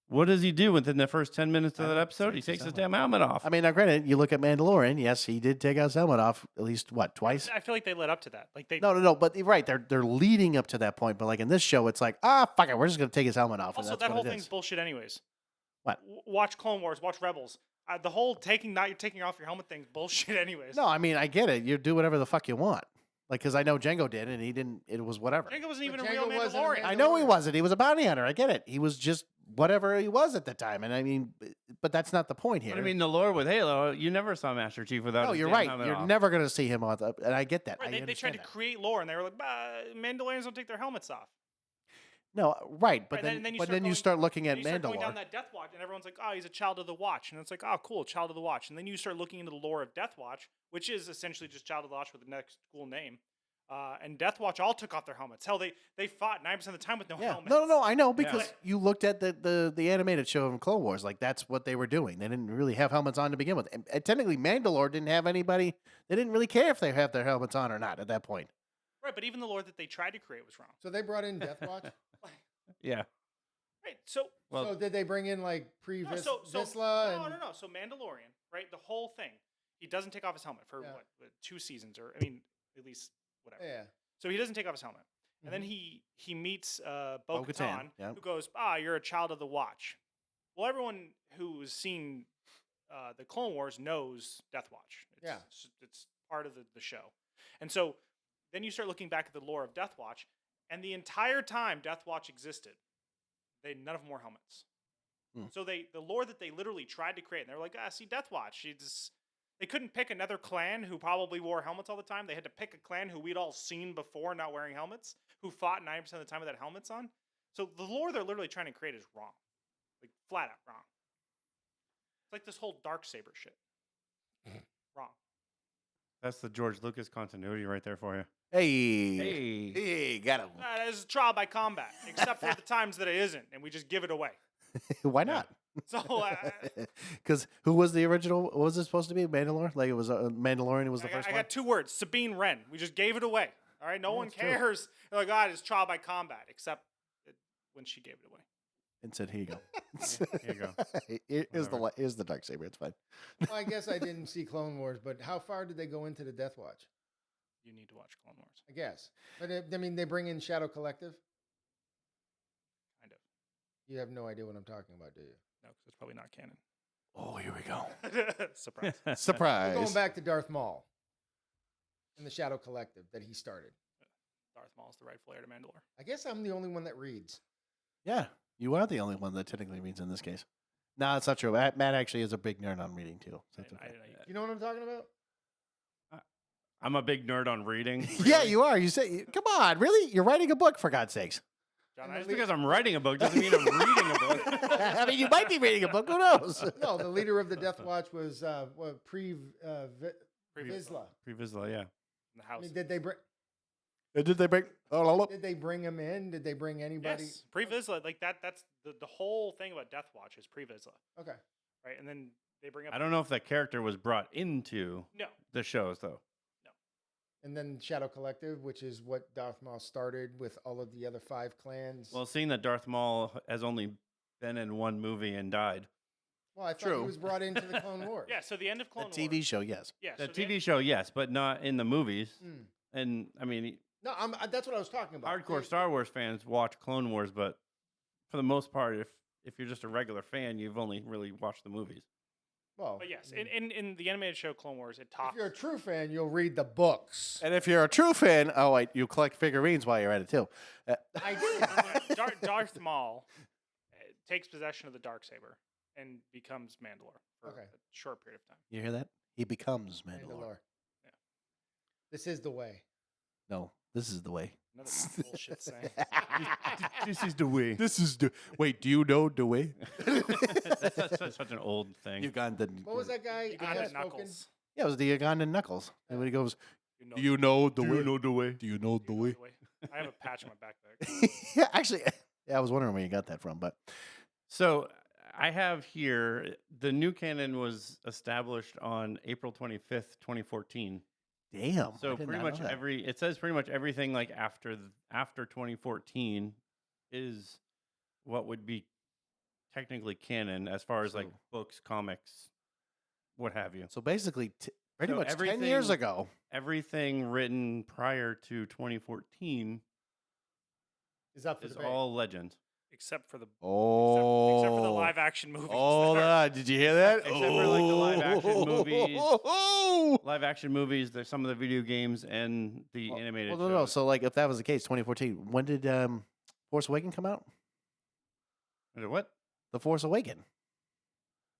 What does he do within the first 10 minutes of that episode? He takes his damn helmet off. I mean, now granted, you look at Mandalorian. Yes, he did take his helmet off at least twice. I feel like they led up to that. Like they No. But you're right, they're leading up to that point. But like in this show, it's like, fuck it, we're just gonna take his helmet off. and also that's that what whole it thing's is. bullshit. Anyways, What? Watch Clone Wars. Watch Rebels. The whole taking off your helmet thing's bullshit. Anyways, No, I mean, I get it. You do whatever the fuck you want. Like, because I know Django did, and he didn't. It was whatever. Jango wasn't even But a real Jango wasn't a Mandalorian. I know he wasn't. He was a bounty hunter. I get it. He was just whatever he was at the time. And I mean, but that's not the point here. But I mean, the lore with Halo, you never saw Master Chief without. no, his you're damn right. helmet You're off. never going to see him on and I get that. Right, I they tried understand to that. create lore, and they were like, Mandalorians don't take their helmets off. No, right. But Right, then you start looking at And you start going down Mandalore. that Death Watch, and everyone's like, "Oh, he's a child of the Watch," and it's like, "Oh, cool, child of the Watch." And then you start looking into the lore of Death Watch, which is essentially just child of the Watch with the next cool name. And Death Watch all took off their helmets. Hell, they fought 90% of the time with no Yeah. helmets. No. I know because But- you looked at the animated show of Clone Wars. Like that's what they were doing. They didn't really have helmets on to begin with. And technically, Mandalore didn't have anybody. They didn't really care if they have their helmets on or not at that point. Right, but even the lore that they tried to create was wrong. So they brought in Death Watch. Yeah. Right, so Well, So did they bring in like no, Visla? and no. So Mandalorian, right? The whole thing. He doesn't take off his helmet for Yeah. what 2 seasons, or I mean, at least whatever. Yeah. So he doesn't take off his helmet, and then he meets Bo-Katan, Bo-Katan, yeah. who goes, "You're a child of the Watch." Well, everyone who's seen the Clone Wars knows Death Watch. It's part of the show, and so then you start looking back at the lore of Death Watch, and the entire time Death Watch existed, none of them wore helmets. So the lore that they literally tried to create, and they were like, see, Death Watch. They couldn't pick another clan who probably wore helmets all the time. They had to pick a clan who we'd all seen before not wearing helmets, who fought 90% of the time without helmets on. So the lore they're literally trying to create is wrong. Like, flat out wrong. It's like this whole Darksaber shit. Wrong. that's the George Lucas continuity right there for you. Hey, got him. That is a trial by combat, except for the times that it isn't, and we just give it away. Why not? So, Because who was the original? What was it supposed to be? Mandalore? Like it was Mandalorian. Was the first I one? got 2 words: Sabine Wren. We just gave it away. All right, no one that's true. cares. They're like, God, it's trial by combat, except when she gave it away. And said, "Here you go. Here you go. Here's the dark saber. It's fine." Well, I guess I didn't see Clone Wars, but how far did they go into the Death Watch? You need to watch Clone Wars. I guess. But I mean, they bring in Shadow Collective. Kind of. You have no idea what I'm talking about, do you? No, because it's probably not canon. Oh, here we go. Surprise. We're Surprise. going back to Darth Maul and the Shadow Collective that he started. Darth Maul is the rightful heir to Mandalore. I guess I'm the only one that reads. Yeah, you are the only one that technically reads in this case. No, that's not true. Matt actually is a big nerd on reading too. So it's okay. You know what I'm talking about? I'm a big nerd on reading. Yeah, you are. You say, come on, really? You're writing a book for God's sakes. John, And I Just just because I'm writing a book doesn't mean I'm reading a book. I mean, you might be reading a book. Who knows? No, the leader of the Death Watch was Previous Vizsla. Previsla, yeah. in the I house. mean, did they bring? Did they break? Oh, Did they bring him in? Did they bring anybody? Yes, Pre-Vizsla, like that's the whole thing about Death Watch is Pre-Vizsla, Okay. right? And then they bring up I don't know if that character was brought into no, the shows though. And then Shadow Collective, which is what Darth Maul started with all of the other 5 clans. Well, seeing that Darth Maul has only been in one movie and died. I thought true. he was brought into the Clone Wars. yeah. So the end of the Clone TV Wars, show, yes. yeah, The so TV show, yes, but not in the movies. Hmm. And I mean, No, that's what I was talking about. hardcore Star Wars fans watch Clone Wars, but for the most part, if you're just a regular fan, you've only really watched the movies. Well, But yes, I mean, in the animated show Clone Wars, it if talks. you're a true fan, you'll read the books. And if you're a true fan, oh wait, you collect figurines while you're at it too. I do. Darth Maul takes possession of the Darksaber and becomes Mandalore for Okay. a short period of time. You hear that? He becomes Mandalore. Mandalore. Yeah. This is the way. No, this is the way. Another bullshit saying. This is the way. This is the wait. Do you know the way? That's such an old thing. Ugandan. What was that guy? You got had it, spoken? Knuckles. Yeah, it was the Ugandan Knuckles. And when he goes, You know, "Do you know the Do way? you know the way? Do you know the you know way?" the way. I have a patch on my backpack. Yeah, actually, yeah, I was wondering where you got that from, but So I have here the new canon was established on April 25th, 2014. Damn. I So did pretty not much know that. it says pretty much everything like after 2014 is what would be technically canon as far as like So- books, comics, what have you. So basically, pretty So much 10 years everything- ago. Everything written prior to 2014 Is up for is debate. all legend. except for the Oh. except for the live action movies. Hold that are- on. Did you hear that? Except for, like, the live action movies. Oh. Live action movies, there's some of the video games and the animated Well, no. shows. So, like, if that was the case, 2014, when did Force Awaken come out? What? The Force Awaken.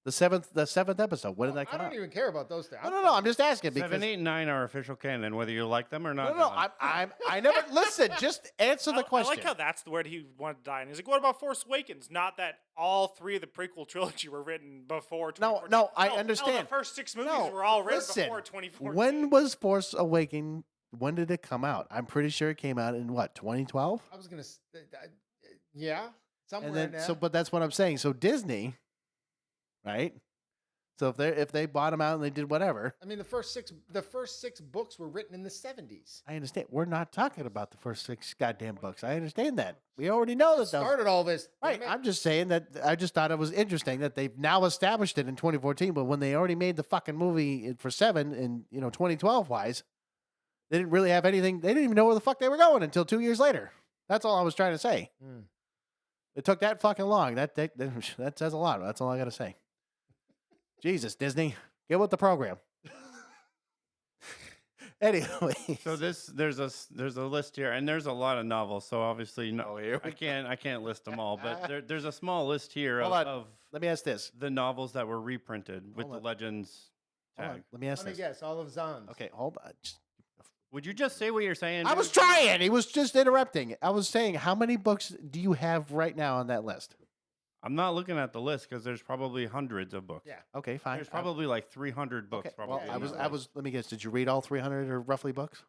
The seventh episode. When did that I come don't out? even care about those things. No. I'm just asking because 7, 8, and 9 are official canon, whether you like them or not. no. John. I never listen. Just answer the I question. like how that's the word he wanted to die. And he's like, "What about Force Awakens?" Not that all 3 of the prequel trilogy were written before. No, 2014. I No, understand. the first 6 movies No, were all written listen. before 2014. When was Force Awaken? When did it come out? I'm pretty sure it came out in what 2012. I was gonna, yeah, somewhere And in then there. but that's what I'm saying. So Disney, right? So if they bought them out and they did whatever, I mean, the first six books were written in the 70s. I understand. We're not talking about the first 6 goddamn books. I understand that. We already know that those. Started all this. Right. damn it. I'm just saying that I just thought it was interesting that they've now established it in 2014, but when they already made the fucking movie for 7 and 2012 wise, they didn't really have anything. They didn't even know where the fuck they were going until 2 years later. That's all I was trying to say. Hmm. It took that fucking long. That says a lot. That's all I got to say. Jesus, Disney, get with the program. Anyway, So there's a list here, and there's a lot of novels. So obviously, no, Oh, here we I can't list them all, but there's a small list here Hold on. of let me ask this. the novels that were reprinted with Hold the on. Legends Hold tag. on. Let me ask Let me this. guess. All of Zahns. Okay, hold on. Would you just say what you're saying? I was dude? trying. He was just interrupting. I was saying, how many books do you have right now on that list? I'm not looking at the list because there's probably hundreds of books. Yeah. Okay, fine. There's probably like 300 books. Okay, Probably. well, Yeah, I on was. that I list. was. Let me guess. Did you read all 300 or roughly books?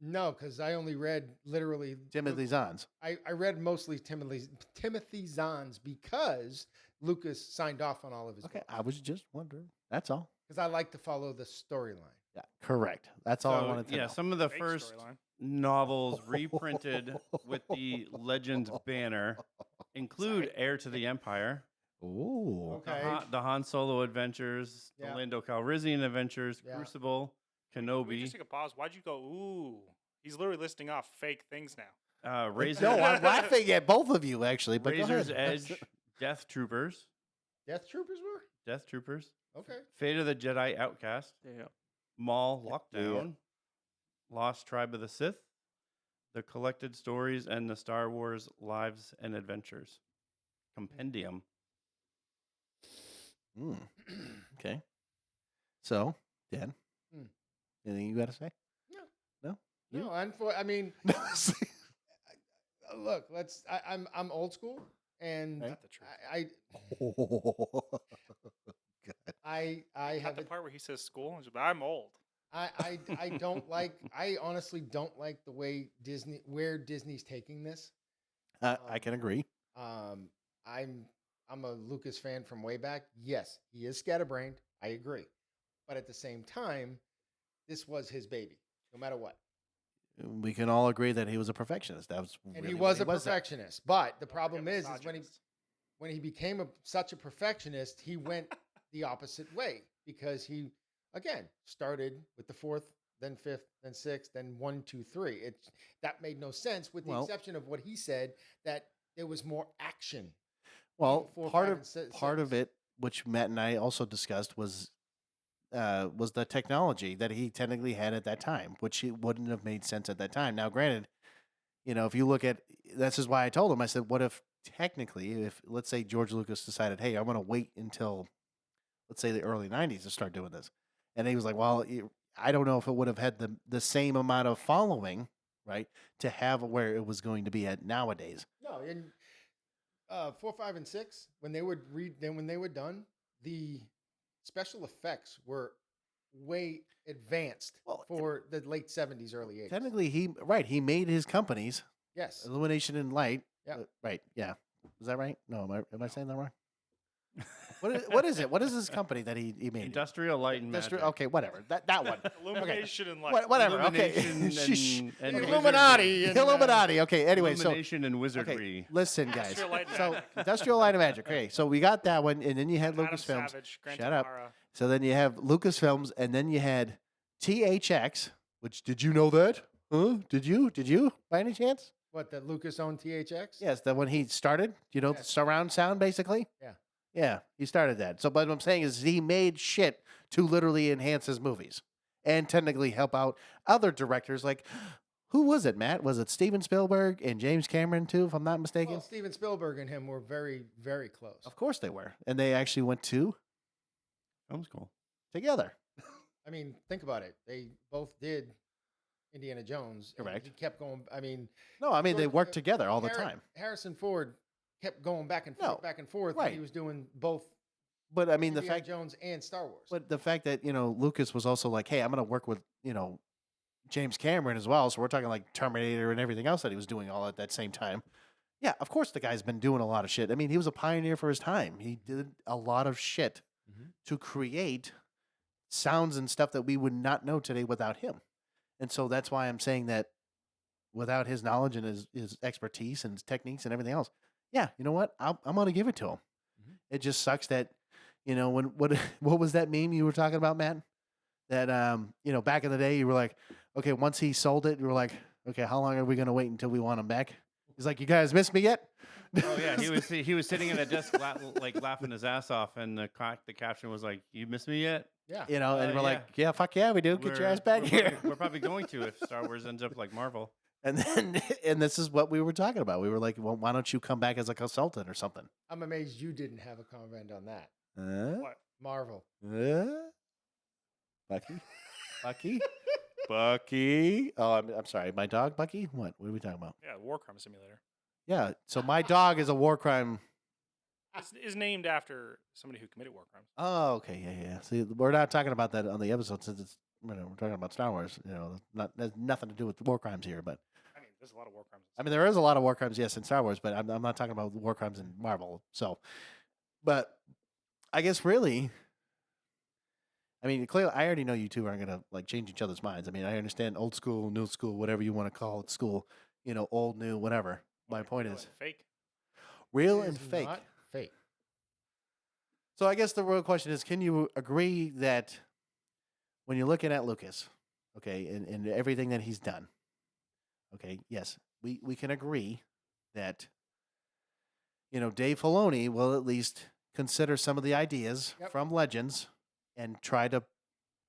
No, because I only read literally. Timothy Zahn's. I read mostly Timothy Zahn's because Lucas signed off on all of his. Okay, I was just wondering. That's all. Because I like to follow the storyline. Yeah, correct. That's all I So, wanted to know. some of the Fake first storyline. novels reprinted with the Legends banner include Heir to the Empire, Ooh. the Okay. the Han Solo Adventures, Yeah. the Lando Calrissian Adventures, Yeah. Crucible, Can we Kenobi, just take a pause? Why'd you go? Ooh, he's literally listing off fake things now. Razor, No, I'm laughing at both of you actually. But go Razor's ahead. Edge, Death Troopers, Death Troopers were okay. Fate of the Jedi Outcast, Yeah. Maul Lockdown, Lost Tribe of the Sith, The Collected Stories, and the Star Wars Lives and Adventures Compendium. Mm. Okay. So, Dan, Hmm. anything you got to say? You? No, I mean, look, I'm old school, and Right. Not the truth. I Cut have the a, part where he says school. and he's like, I'm old. I don't like. I honestly don't like the way where Disney's taking this. I can agree. I'm a Lucas fan from way back. Yes, he is scatterbrained. I agree, but at the same time, this was his baby, no matter what. We can all agree that he was a perfectionist. That was And really he what was a there. perfectionist. But the Don't problem forget is when misogynist. he became such a perfectionist, he went the opposite way because he again started with the 4th, then 5th, then 6th, then 1, 2, 3. That made no sense, with the Well- exception of what he said, that there was more action. Well, 4, part 5, of and si- part of 6. it, which Matt and I also discussed, was the technology that he technically had at that time, which it wouldn't have made sense at that time. Now, granted, if you look at this is why I told him, I said, what if technically, if let's say George Lucas decided, hey, I'm going to wait until let's say the early '90s to start doing this, and he was like, well, I don't know if it would have had the same amount of following, right, to have where it was going to be at nowadays. No, in 4, 5, and 6, when they would when they were done, the special effects were way advanced Well, for the late 70s, early 80s. Technically, he made his companies, Yes. Illumination and Light. Yeah. Right, yeah. Is that right? No, am I saying that wrong? What is it? What is this company that he made? Industrial Light and Magic. Okay, whatever. That one. Illumination and light. Whatever. Okay. Illumination and Illuminati. wizardry. And, Illuminati. Okay. Anyway, so Illumination and wizardry. okay, listen, guys. Industrial Light and So Magic. Industrial Light and Magic. Okay, so we got that one, and then you had Adam Lucasfilms. Savage, Gran Shut up. Tamara. So then you have Lucasfilms, and then you had THX. Which did you know that? Huh? Did you by any chance? what, that Lucas owned THX? Yes, that when he started, the Yes. surround sound, basically. Yeah. Yeah, he started that. So, but what I'm saying is, he made shit to literally enhance his movies and technically help out other directors. Like, who was it, Matt? Was it Steven Spielberg and James Cameron too, if I'm not mistaken? Well, Steven Spielberg and him were very, very close. Of course they were, and they actually went to Film school. together. I mean, think about it. They both did Indiana Jones. and Correct. He kept going. I mean, No, I mean they George- worked together all the Harri- time. Harrison Ford kept going back and No, forth, back and forth. When he right. was doing both But I mean the Indiana fact, Jones and Star Wars. but the fact that Lucas was also like, hey, I'm going to work with James Cameron as well. So we're talking like Terminator and everything else that he was doing all at that same time. Yeah, of course the guy's been doing a lot of shit. I mean, he was a pioneer for his time. He did a lot of shit Mhm. to create sounds and stuff that we would not know today without him. And so that's why I'm saying that without his knowledge and his expertise and his techniques and everything else, yeah, you know what? I'm going to give it to him. Mhm. It just sucks that, when what was that meme you were talking about, Matt? That back in the day you were like, okay, once he sold it, you were like, okay, how long are we going to wait until we want him back? He's like, you guys miss me yet? Oh yeah, he was sitting at a desk like laughing his ass off, and the caption was like, "You miss me yet?" Yeah. And we're yeah. like, yeah, fuck yeah, we do. Get your We're- ass back we're here. Probably, we're probably going to if Star Wars ends up like Marvel. And then, and this is what we were talking about. We were like, well, why don't you come back as a consultant or something? I'm amazed you didn't have a comment on that. What? Marvel. Bucky? Bucky? Bucky? Oh, I'm sorry. My dog, Bucky? What are we talking about? Yeah, War Crime Simulator. Yeah. So my dog is a war crime. Is named after somebody who committed war crimes. Oh, okay. Yeah. See, we're not talking about that on the episode since it's, we're talking about Star Wars. There's nothing to do with war crimes here. But I mean, there's a lot of war crimes. I mean, there is a lot of war crimes, yes, in Star Wars, but I'm not talking about war crimes in Marvel. So, but I guess really, I mean, clearly, I already know you two aren't gonna like change each other's minds. I mean, I understand old school, new school, whatever you want to call it, school, old, new, whatever. My point Real is and fake. real It and is fake. not fake. So I guess the real question is, can you agree that when you're looking at Lucas, okay, and everything that he's done, okay, yes, we can agree that, Dave Filoni will at least consider some of the ideas Yep. from Legends and try to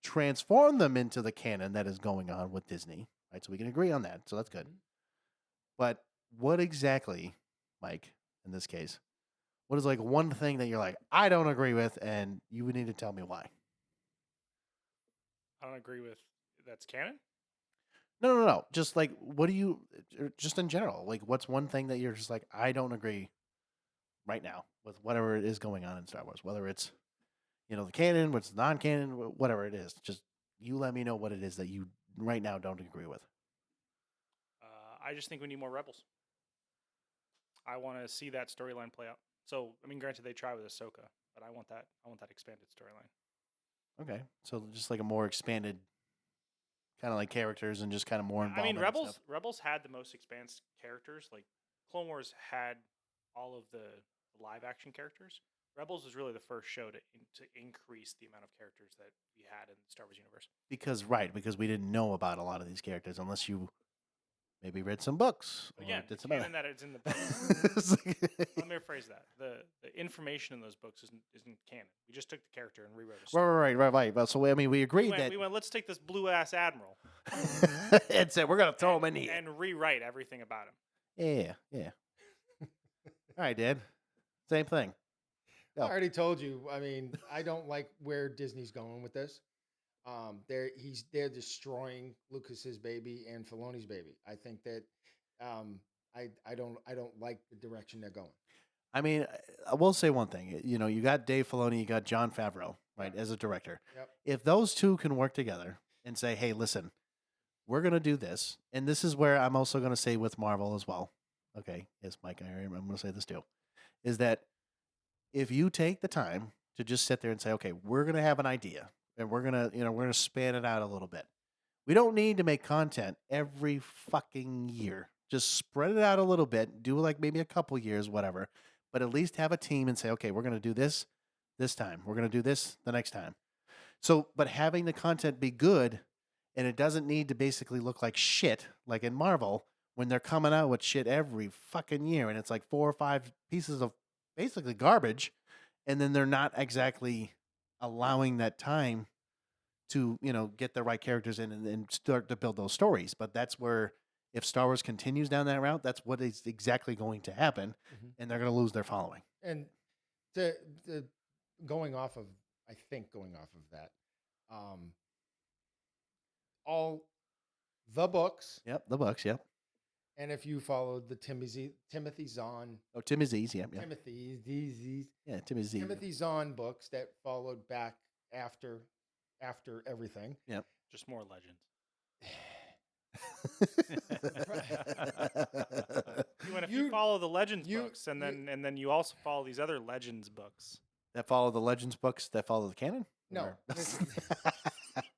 transform them into the canon that is going on with Disney, right? So we can agree on that. So that's good. But what exactly, Mike, in this case, what is like one thing that you're like, I don't agree with, and you would need to tell me why? I don't agree with that's canon. No. Just like, what do you, just in general, like, what's one thing that you're just like, I don't agree right now with whatever it is going on in Star Wars, whether it's, the canon, what's non-canon, whatever it is. Just you let me know what it is that you right now don't agree with. I just think we need more rebels. I want to see that storyline play out. So, I mean, granted, they try with Ahsoka, but I want that. I want that expanded storyline. Okay, so just like a more expanded, kind of like characters and just kind of more I involvement. mean, and stuff. Rebels had the most expansive characters. Like Clone Wars had all of the live action characters. Rebels was really the first show to increase the amount of characters that we had in the Star Wars universe. Because we didn't know about a lot of these characters unless you maybe read some books or Again, did the some canon other. that it's in the books. It's like- Let me rephrase that. The information in those books isn't canon. We just took the character and rewrote a story. right. But so I mean, we agreed that We went, let's take this blue ass admiral and said we're gonna throw him in here. and rewrite everything about him. Yeah. All right, Dad. Same thing. I Go. already told you. I mean, I don't like where Disney's going with this. They're destroying Lucas's baby and Filoni's baby. I think that I don't like the direction they're going. I mean, I will say one thing. You got Dave Filoni, you got Jon Favreau, right, as a director. Yep. If those two can work together and say, hey, listen, we're going to do this. And this is where I'm also going to say with Marvel as well. Okay. Yes, Mike, I'm going to say this too. is that if you take the time to just sit there and say, okay, we're going to have an idea and we're going to, we're going to span it out a little bit. We don't need to make content every fucking year. Just spread it out a little bit, do like maybe a couple years, whatever, but at least have a team and say, okay, we're going to do this time. We're going to do this the next time. So, but having the content be good and it doesn't need to basically look like shit, like in Marvel, when they're coming out with shit every fucking year and it's like 4 or 5 pieces of basically garbage, and then they're not exactly allowing that time to, get the right characters in and start to build those stories. But that's where, if Star Wars continues down that route, that's what is exactly going to happen, and they're going to lose their following. And the going off of that, all the books. Yep, the books. Yep. And if you followed the Timothy Zahn. Oh, Timothy's. Yep. Yep. Timothy Zahn books that followed back after everything. Yep. Just more legends. If you follow the Legends books, and then you also follow these other Legends books that follow the Legends books that follow the canon. No,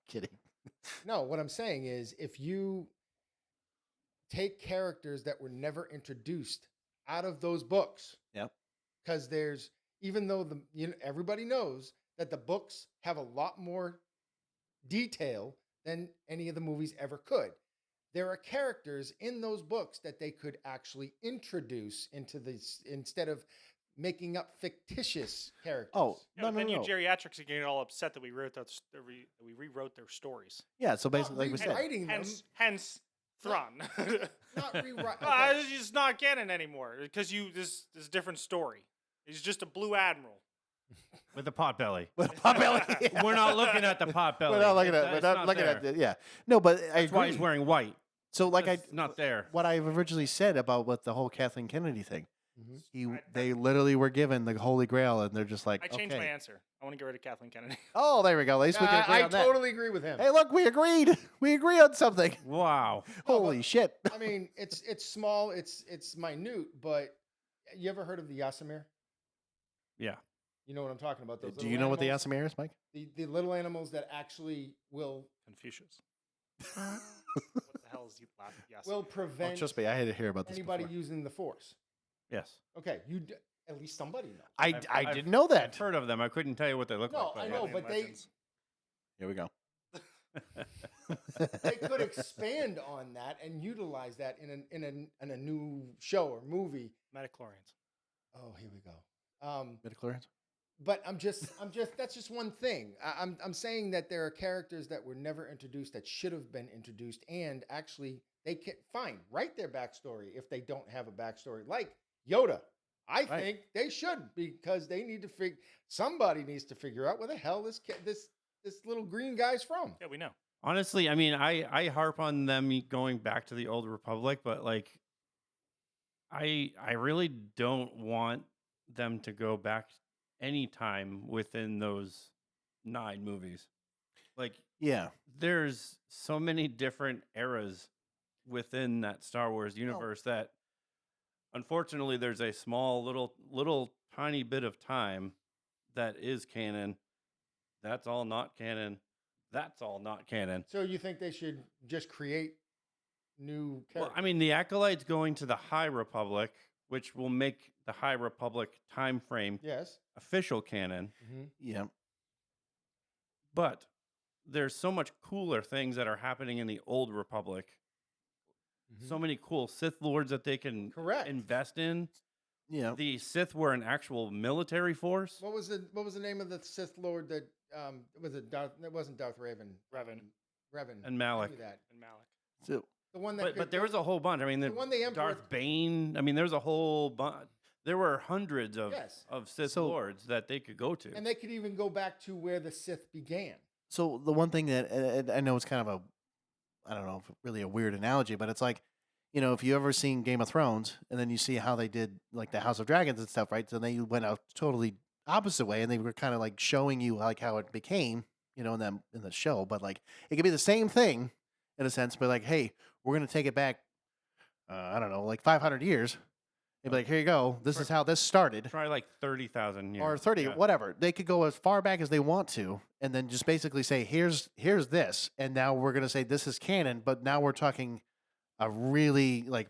kidding. No, what I'm saying is, if you take characters that were never introduced out of those books, yep, because even though everybody knows that the books have a lot more detail than any of the movies ever could. There are characters in those books that they could actually introduce into this instead of making up fictitious characters. Oh, no. You geriatrics are getting all upset that we rewrote their stories. Yeah, so basically, like we said, hence Thrawn. Not rewrite. Okay. It's not canon anymore because this different story. He's just a blue admiral. With a pot belly. With a pot belly. Yeah. We're not looking at the pot belly. We're not looking at it. Yeah. No, but that's why he's wearing white. So like not there. What I've originally said about with the whole Kathleen Kennedy thing, they literally were given the Holy Grail, and they're just like, I changed my answer. I want to get rid of Kathleen Kennedy. Oh, there we go. At least we can agree on that. I totally agree with him. Hey, look, we agreed. We agree on something. Wow. Holy shit. I mean, it's small, it's minute, but you ever heard of the Yasamir? Yeah. You know what I'm talking about? Do you know what the Yasamir is, Mike? The little animals that actually will Confucius. What the hell is Yasamir? Will prevent. Trust me, I had to hear about this. Anybody using the Force? Yes. Okay, at least somebody knows. I didn't know that. I've heard of them. I couldn't tell you what they look like. No, I know, but Here we go. They could expand on that and utilize that in a new show or movie. Metachlorians. Oh, here we go. Midichlorians? But I'm just that's just one thing. I'm saying that there are characters that were never introduced that should have been introduced, and actually they can write their backstory if they don't have a backstory, like Yoda. I think they should, because they need to somebody needs to figure out where the hell this little green guy's from. Yeah, we know. Honestly, I mean, I harp on them going back to the Old Republic, but like, I really don't want them to go back any time within those 9 movies. Like, yeah, there's so many different eras within that Star Wars universe that, unfortunately, there's a small little tiny bit of time that is canon. That's all not canon. That's all not canon. So you think they should just create new characters? Well, I mean, the Acolyte's going to the High Republic, which will make the High Republic time frame official canon. Mm-hmm. Yeah. But there's so much cooler things that are happening in the Old Republic. Mm-hmm. So many cool Sith Lords that they can invest in. Yeah. The Sith were an actual military force. What was the name of the Sith Lord that was it Darth? It wasn't Darth Revan. Revan. And Malak. So the one that but there was a whole bunch. I mean, the one the Emperor, Darth Bane. I mean, there was a whole bunch. There were hundreds of Sith Lords that they could go to. And they could even go back to where the Sith began. So the one thing that I know is kind of I don't know if really a weird analogy, but it's like, if you ever seen Game of Thrones and then you see how they did like the House of Dragons and stuff, right? So they went out totally opposite way, and they were kind of like showing you like how it became, in the show. But like it could be the same thing in a sense, but like, hey, we're gonna take it back, I don't know, like 500 years, They'd be like, here you go. This is how this started. Try like 30,000 years. Or 30, Yeah. whatever. They could go as far back as they want to, and then just basically say, here's this, and now we're going to say this is canon, but now we're talking a really like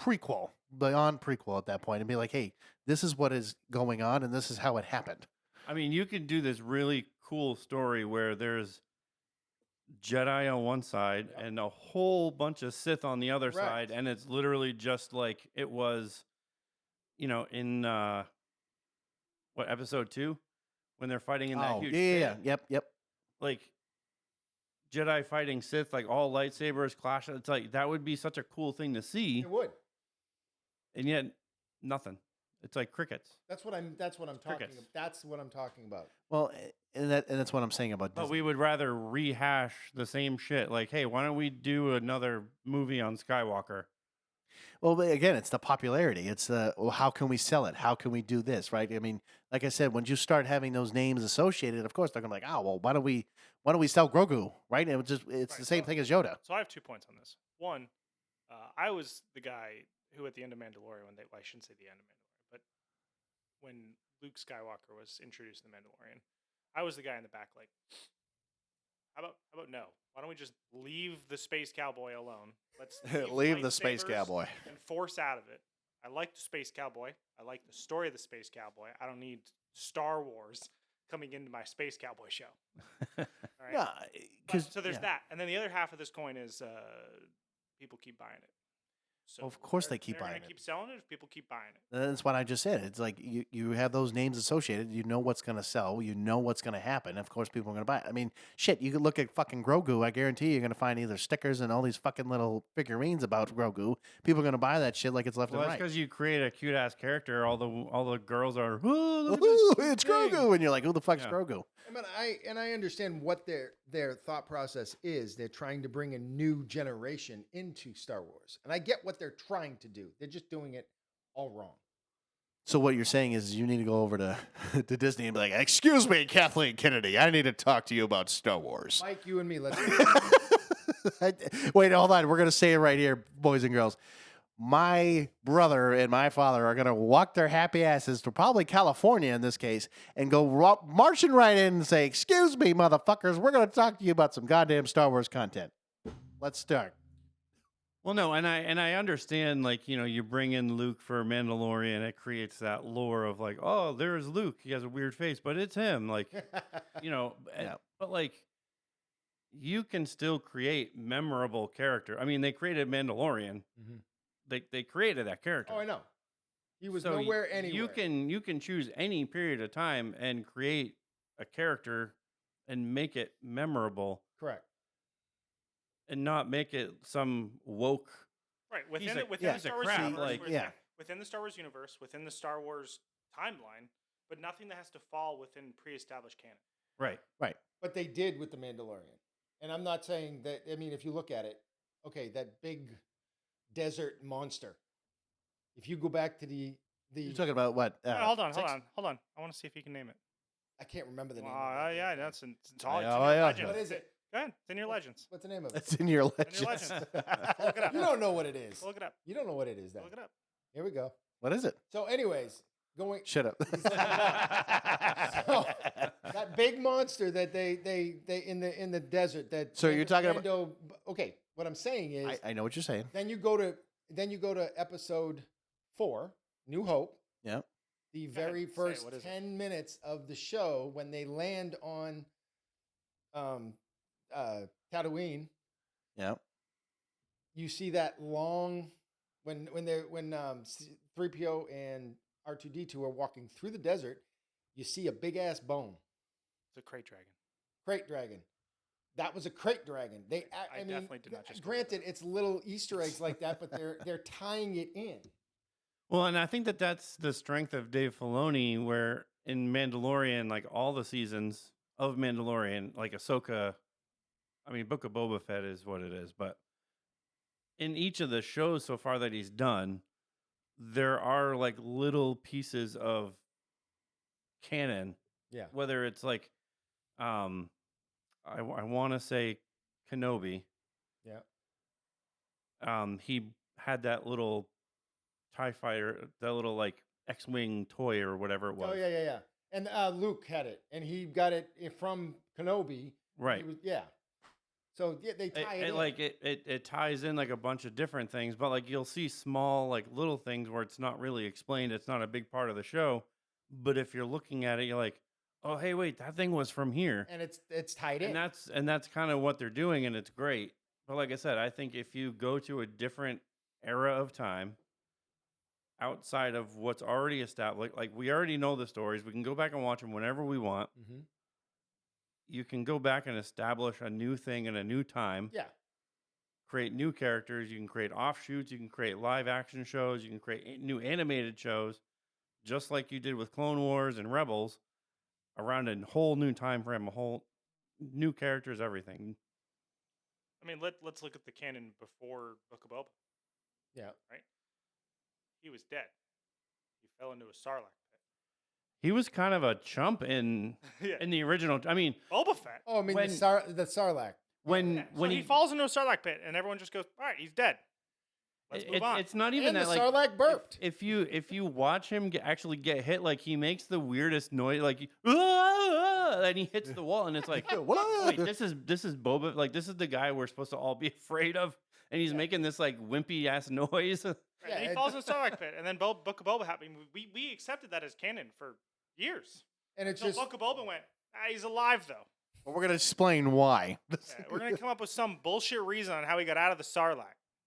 prequel, beyond prequel at that point, and be like, hey, this is what is going on, and this is how it happened. I mean, you can do this really cool story where there's Jedi on one side and a whole bunch of Sith on the other side, and it's literally just like it was, in episode 2 when they're fighting in that huge pit. Yep. Like Jedi fighting Sith, like all lightsabers clashing. It's like that would be such a cool thing to see, It would. and yet nothing. It's like crickets. That's what I'm talking crickets. about. That's what I'm talking about. Well, and that's what I'm saying about But Disney. we would rather rehash the same shit. Like, hey, why don't we do another movie on Skywalker? Well, but again, it's the popularity. It's well, how can we sell it? How can we do this? Right? I mean, like I said, when you start having those names associated, of course they're gonna be like, oh, well, why don't we sell Grogu? Right? And it's the same thing as Yoda. So I have 2 points on this. One, I was the guy who at the end of Mandalorian, I shouldn't say the end of Mandalorian, but when Luke Skywalker was introduced in the Mandalorian, I was the guy in the back like, how about no? Why don't we just leave the space cowboy alone? Let's Leave the space lightsabers cowboy. and force out of it. I like the space cowboy. I like the story of the space cowboy. I don't need Star Wars coming into my space cowboy show. All right? Yeah, because So there's that, and then the other half of this coin is people keep buying it. So Of course they keep they're buying gonna it. keep selling it if people keep buying it. That's what I just said. It's like you have those names associated. You know what's going to sell. You know what's going to happen. Of course, people are going to buy it. I mean, shit, you could look at fucking Grogu. I guarantee you're going to find either stickers and all these fucking little figurines about Grogu. People are going to buy that shit like it's left Well, and that's right. because you create a cute ass character. All the girls are, oh, look at Ooh, this it's thing." Grogu. And you're like, who the fuck's Yeah. Grogu? I understand what their thought process is. They're trying to bring a new generation into Star Wars, and I get what they're trying to do. They're just doing it all wrong. So what you're saying is you need to go over to, to Disney and be like, excuse me, Kathleen Kennedy, I need to talk to you about Star Wars. Mike, you and me, let's. Wait, hold on. We're going to say it right here, boys and girls. My brother and my father are going to walk their happy asses to probably California in this case and go marching right in and say, excuse me, motherfuckers, we're going to talk to you about some goddamn Star Wars content. Let's start. Well, no, and I understand, like, you bring in Luke for Mandalorian, it creates that lore of like, oh, there's Luke. He has a weird face, but it's him. Like, Yeah. but like, you can still create memorable character. I mean, they created Mandalorian. Mhm. They created that character. Oh, I know. He was So nowhere anywhere. You can choose any period of time and create a character and make it memorable Correct. and not make it some woke. Right Piece within of- the piece of Star Wars crap, universe, like- within the Star Wars universe, within the Star Wars timeline, but nothing that has to fall within pre-established canon. Right. But they did with the Mandalorian, and I'm not saying that. I mean, if you look at it, okay, that big desert monster. If you go back to the You're talking about what? hold on. six? I want to see if he can name it. I can't remember the name. of that Yeah, damn that's thing. it's all. Yeah, It's in oh, your yeah. legends. What is it? Go ahead. It's in your legends. What's the name of it? That's in your In your legends. legends. Look it up. You don't know what it is. Look it up. You don't know what it is. Then Look it up. here we go. What is it? So, anyways, going Shut up. so, that big monster that they in the desert that. So you're talking about- about. Okay, what I'm saying is, I know what you're saying. then you go to episode 4, New Hope. Yeah. The Go ahead, very say it. first What is it? 10 minutes of the show when they land on Tatooine, Yeah. you see that long when 3PO and R2D2 are walking through the desert, you see a big ass bone, It's a crate dragon. crate dragon. That was a crate dragon. I mean, definitely did not just Google granted, it's little Easter eggs like that, but they're tying it in. Well, and I think that's the strength of Dave Filoni, where in Mandalorian, like all the seasons of Mandalorian, like Ahsoka, I mean, Book of Boba Fett is what it is, but in each of the shows so far that he's done, there are like little pieces of canon. Yeah. Whether it's like, I want to say Kenobi. Yeah. He had that little TIE fighter, the little like X-wing toy or whatever it was. Oh yeah. And Luke had it, and he got it from Kenobi. Right. So yeah, they tie it in. Like it ties in like a bunch of different things, but like you'll see small like little things where it's not really explained. It's not a big part of the show, but if you're looking at it, you're like, oh hey, wait, that thing was from here, and it's tied in. And that's kind of what they're doing, and it's great. But like I said, I think if you go to a different era of time, outside of what's already established, like we already know the stories, we can go back and watch them whenever we want. Mm-hmm. You can go back and establish a new thing in a new time. Yeah. Create new characters. You can create offshoots. You can create live action shows. You can create new animated shows, just like you did with Clone Wars and Rebels, around a whole new time frame, a whole new characters, everything. I mean, let's look at the canon before Book of Boba. Yeah. Right? He was dead. He fell into a Sarlacc pit. He was kind of a chump in the original. I mean, Boba Fett. Oh, I mean the Sarlacc. When he falls into a Sarlacc pit, and everyone just goes, "All right, he's dead. Let's move on." It's not even And that the like Sarlacc burped. If you watch him actually get hit, like he makes the weirdest noise, like and he hits the wall, and it's like, wait, this is Boba. Like this is the guy we're supposed to all be afraid of, and he's making this like wimpy ass noise. Right, and he falls in the Sarlacc pit, and then Book of Boba happened. We accepted that as canon for years. And it's Until just Book of Boba went, he's alive though. Well, we're gonna explain why. Yeah, we're gonna come up with some bullshit reason on how he got out of the Sarlacc.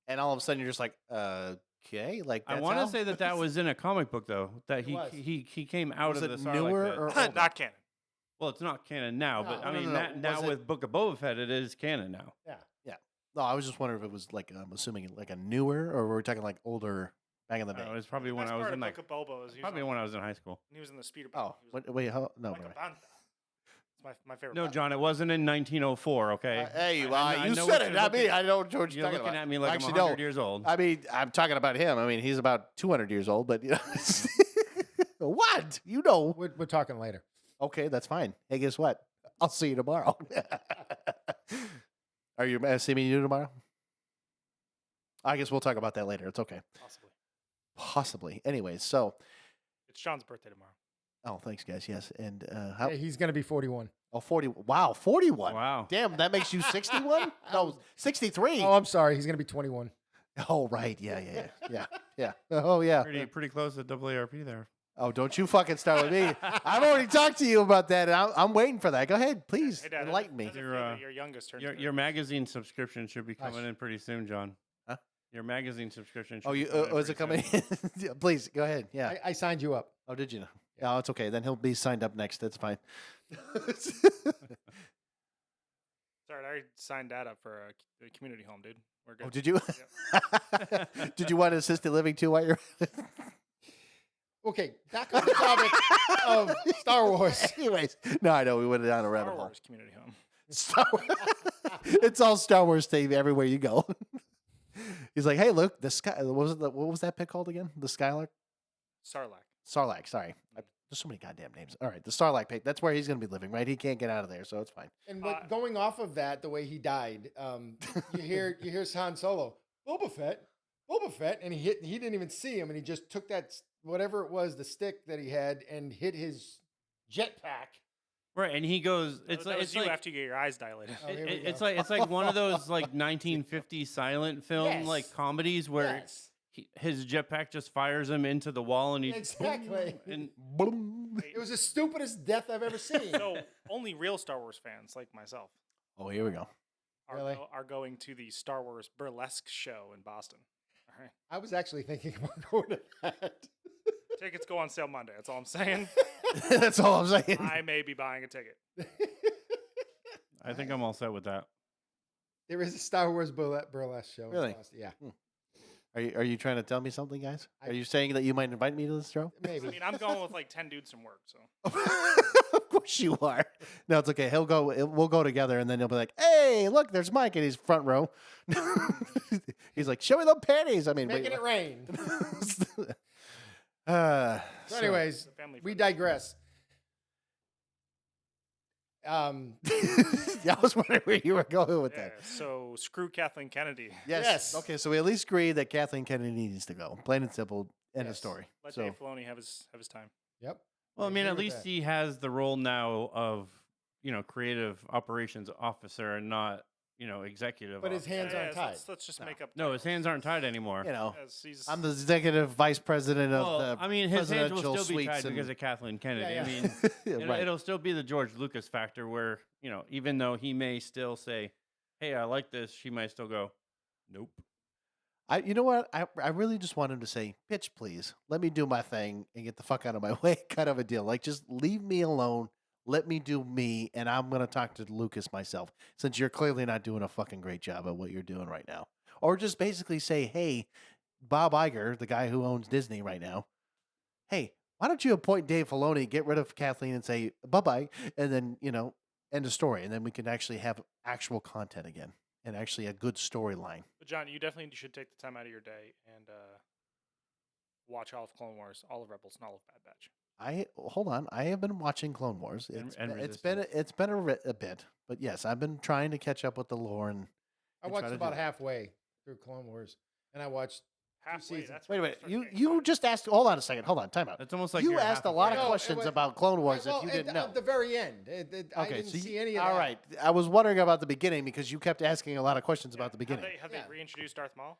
And all of a sudden, you're just like, okay, like I that's want how? to say that was in a comic book though. That was. he came out Was of it the Sarlacc newer pit. or older? Not canon. Well, it's not canon now, but No, I mean no. now Was it- with Book of Boba Fett, it is canon now. yeah. No, I was just wondering if it was like I'm assuming like a newer, or were we talking like older back in the day? It was probably when Best I was part in of like Book of Boba was probably when I was in high school. he was in the speeder Oh, bike. wait, how? No, Like a wait. banta. It's my favorite. No, banta. John, it wasn't in 1904. Okay. Hey, I you know said what it, you're not me. looking- I know what you're You're talking looking about. at me like Actually, I'm 100 no. years old. I mean, I'm talking about him. I mean, he's about 200 years old, but you know, what? You know? We're talking later. Okay, that's fine. Hey, guess what? I'll see you tomorrow. Are you seeing you tomorrow? I guess we'll talk about that later. It's okay. Possibly. Anyways, so. It's John's birthday tomorrow. Oh, thanks, guys. Yes, and how? Yeah, he's gonna be 41. Oh, 40. Wow, 41. Wow. Damn, that makes you 61? No, 63. Oh, I'm sorry. He's gonna be 21. Oh, right. Yeah. Oh, yeah. Pretty close to AARP there. Oh, don't you fucking start with me. I've already talked to you about that, and I'm waiting for that. Go ahead, please. Hey, Dad, enlighten me. your youngest turns. Your magazine subscription should be coming Hush. in pretty soon, John. Huh? Your magazine subscription. Should Oh, be you coming in is it pretty coming? soon. Yeah, please go ahead. Yeah. I signed you up. Oh, did you? No, it's okay. Then he'll be signed up next. That's fine. Sorry, I already signed Dad up for a community home, dude. We're good. Oh, did you? Did you want assisted living too while you're? Okay, back on the topic of Star Wars. Anyways, no, I know we went down a rabbit Star hole. Wars community home. Star Wars. It's all Star Wars theme everywhere you go. He's like, hey, look, the sky. What was that pit called again? The Skylark. Sarlacc. Sarlacc. Sorry, there's so many goddamn names. All right, the Sarlacc pit. That's where he's gonna be living, right? He can't get out of there, so it's fine. And going off of that, the way he died, you hear Han Solo, Boba Fett, and he didn't even see him, and he just took that whatever it was, the stick that he had, and hit his jetpack. Right, and he goes. That was you after you get your eyes dilated. Oh, here we It's go. like one of those like 1950s silent film Yes. like comedies where Yes, his jetpack just fires him into the wall and he exactly. and It was the stupidest death I've ever seen. So only real Star Wars fans like myself Oh, here we go. Really? are going to the Star Wars burlesque show in Boston. All right. I was actually thinking about going to that. Tickets go on sale Monday. That's all I'm saying. That's all I'm saying. I may be buying a ticket. I think I'm all set with that. There is a Star Wars burlesque show. in Really? Boston. Yeah, Are you trying to tell me something, guys? I- Are you saying that you might invite me to this show? maybe. I mean, I'm going with like 10 dudes from work. So Of course you are. No, it's okay. We'll go together, and then he'll be like, "Hey, look, there's Mike, and he's front row." He's like, "Show me the panties." I mean, Making it rain. so So anyways, it's a family we friendly. digress. Yeah, I was wondering where you were going with Yeah, that. so screw Kathleen Kennedy. Yes. Okay, so we at least agree that Kathleen Kennedy needs to go. Plain and simple. End of Yes. story. Let So Dave Filoni have his time. Yep. Well, I mean, agree at with least that. he has the role now of, creative operations officer and not, executive. But his officer. hands aren't tied. Let's just make up. No, his titles. hands aren't tied anymore. Yes, he's- I'm the executive vice president of Well, the I mean, his hands will presidential still be tied suites because of Kathleen Kennedy. Yeah, I yeah. mean, Yeah, right. it'll still be the George Lucas factor where, even though he may still say, hey, I like this, she might still go, nope. You know what? I really just want him to say, "Bitch, please, let me do my thing and get the fuck out of my way," kind of a deal. Like, just leave me alone, let me do me, and I'm gonna talk to Lucas myself, since you're clearly not doing a fucking great job at what you're doing right now. Or just basically say, "Hey, Bob Iger, the guy who owns Disney right now, hey, why don't you appoint Dave Filoni, get rid of Kathleen, and say bye bye, and then end of story, and then we can actually have actual content again and actually a good storyline." But John, you definitely should take the time out of your day and watch all of Clone Wars, all of Rebels, and all of Bad Batch. Hold on. I have been watching Clone Wars. And It's been a bit, but yes, I've been trying to catch up with the lore and. I and watched try to about do it. halfway through Clone Wars, and I watched Halfway. seasons. That's Wait a where minute. it starts You getting you fun. just asked. Hold on a second. Hold on. Time out. It's almost like You you're asked a half lot of No, it questions was- about Clone Wars Well, that you didn't know. At the very end, I Okay, didn't so see any of that. all right. I was wondering about the beginning because you kept asking a lot of questions about the beginning, Have Yeah. they reintroduced Darth Maul?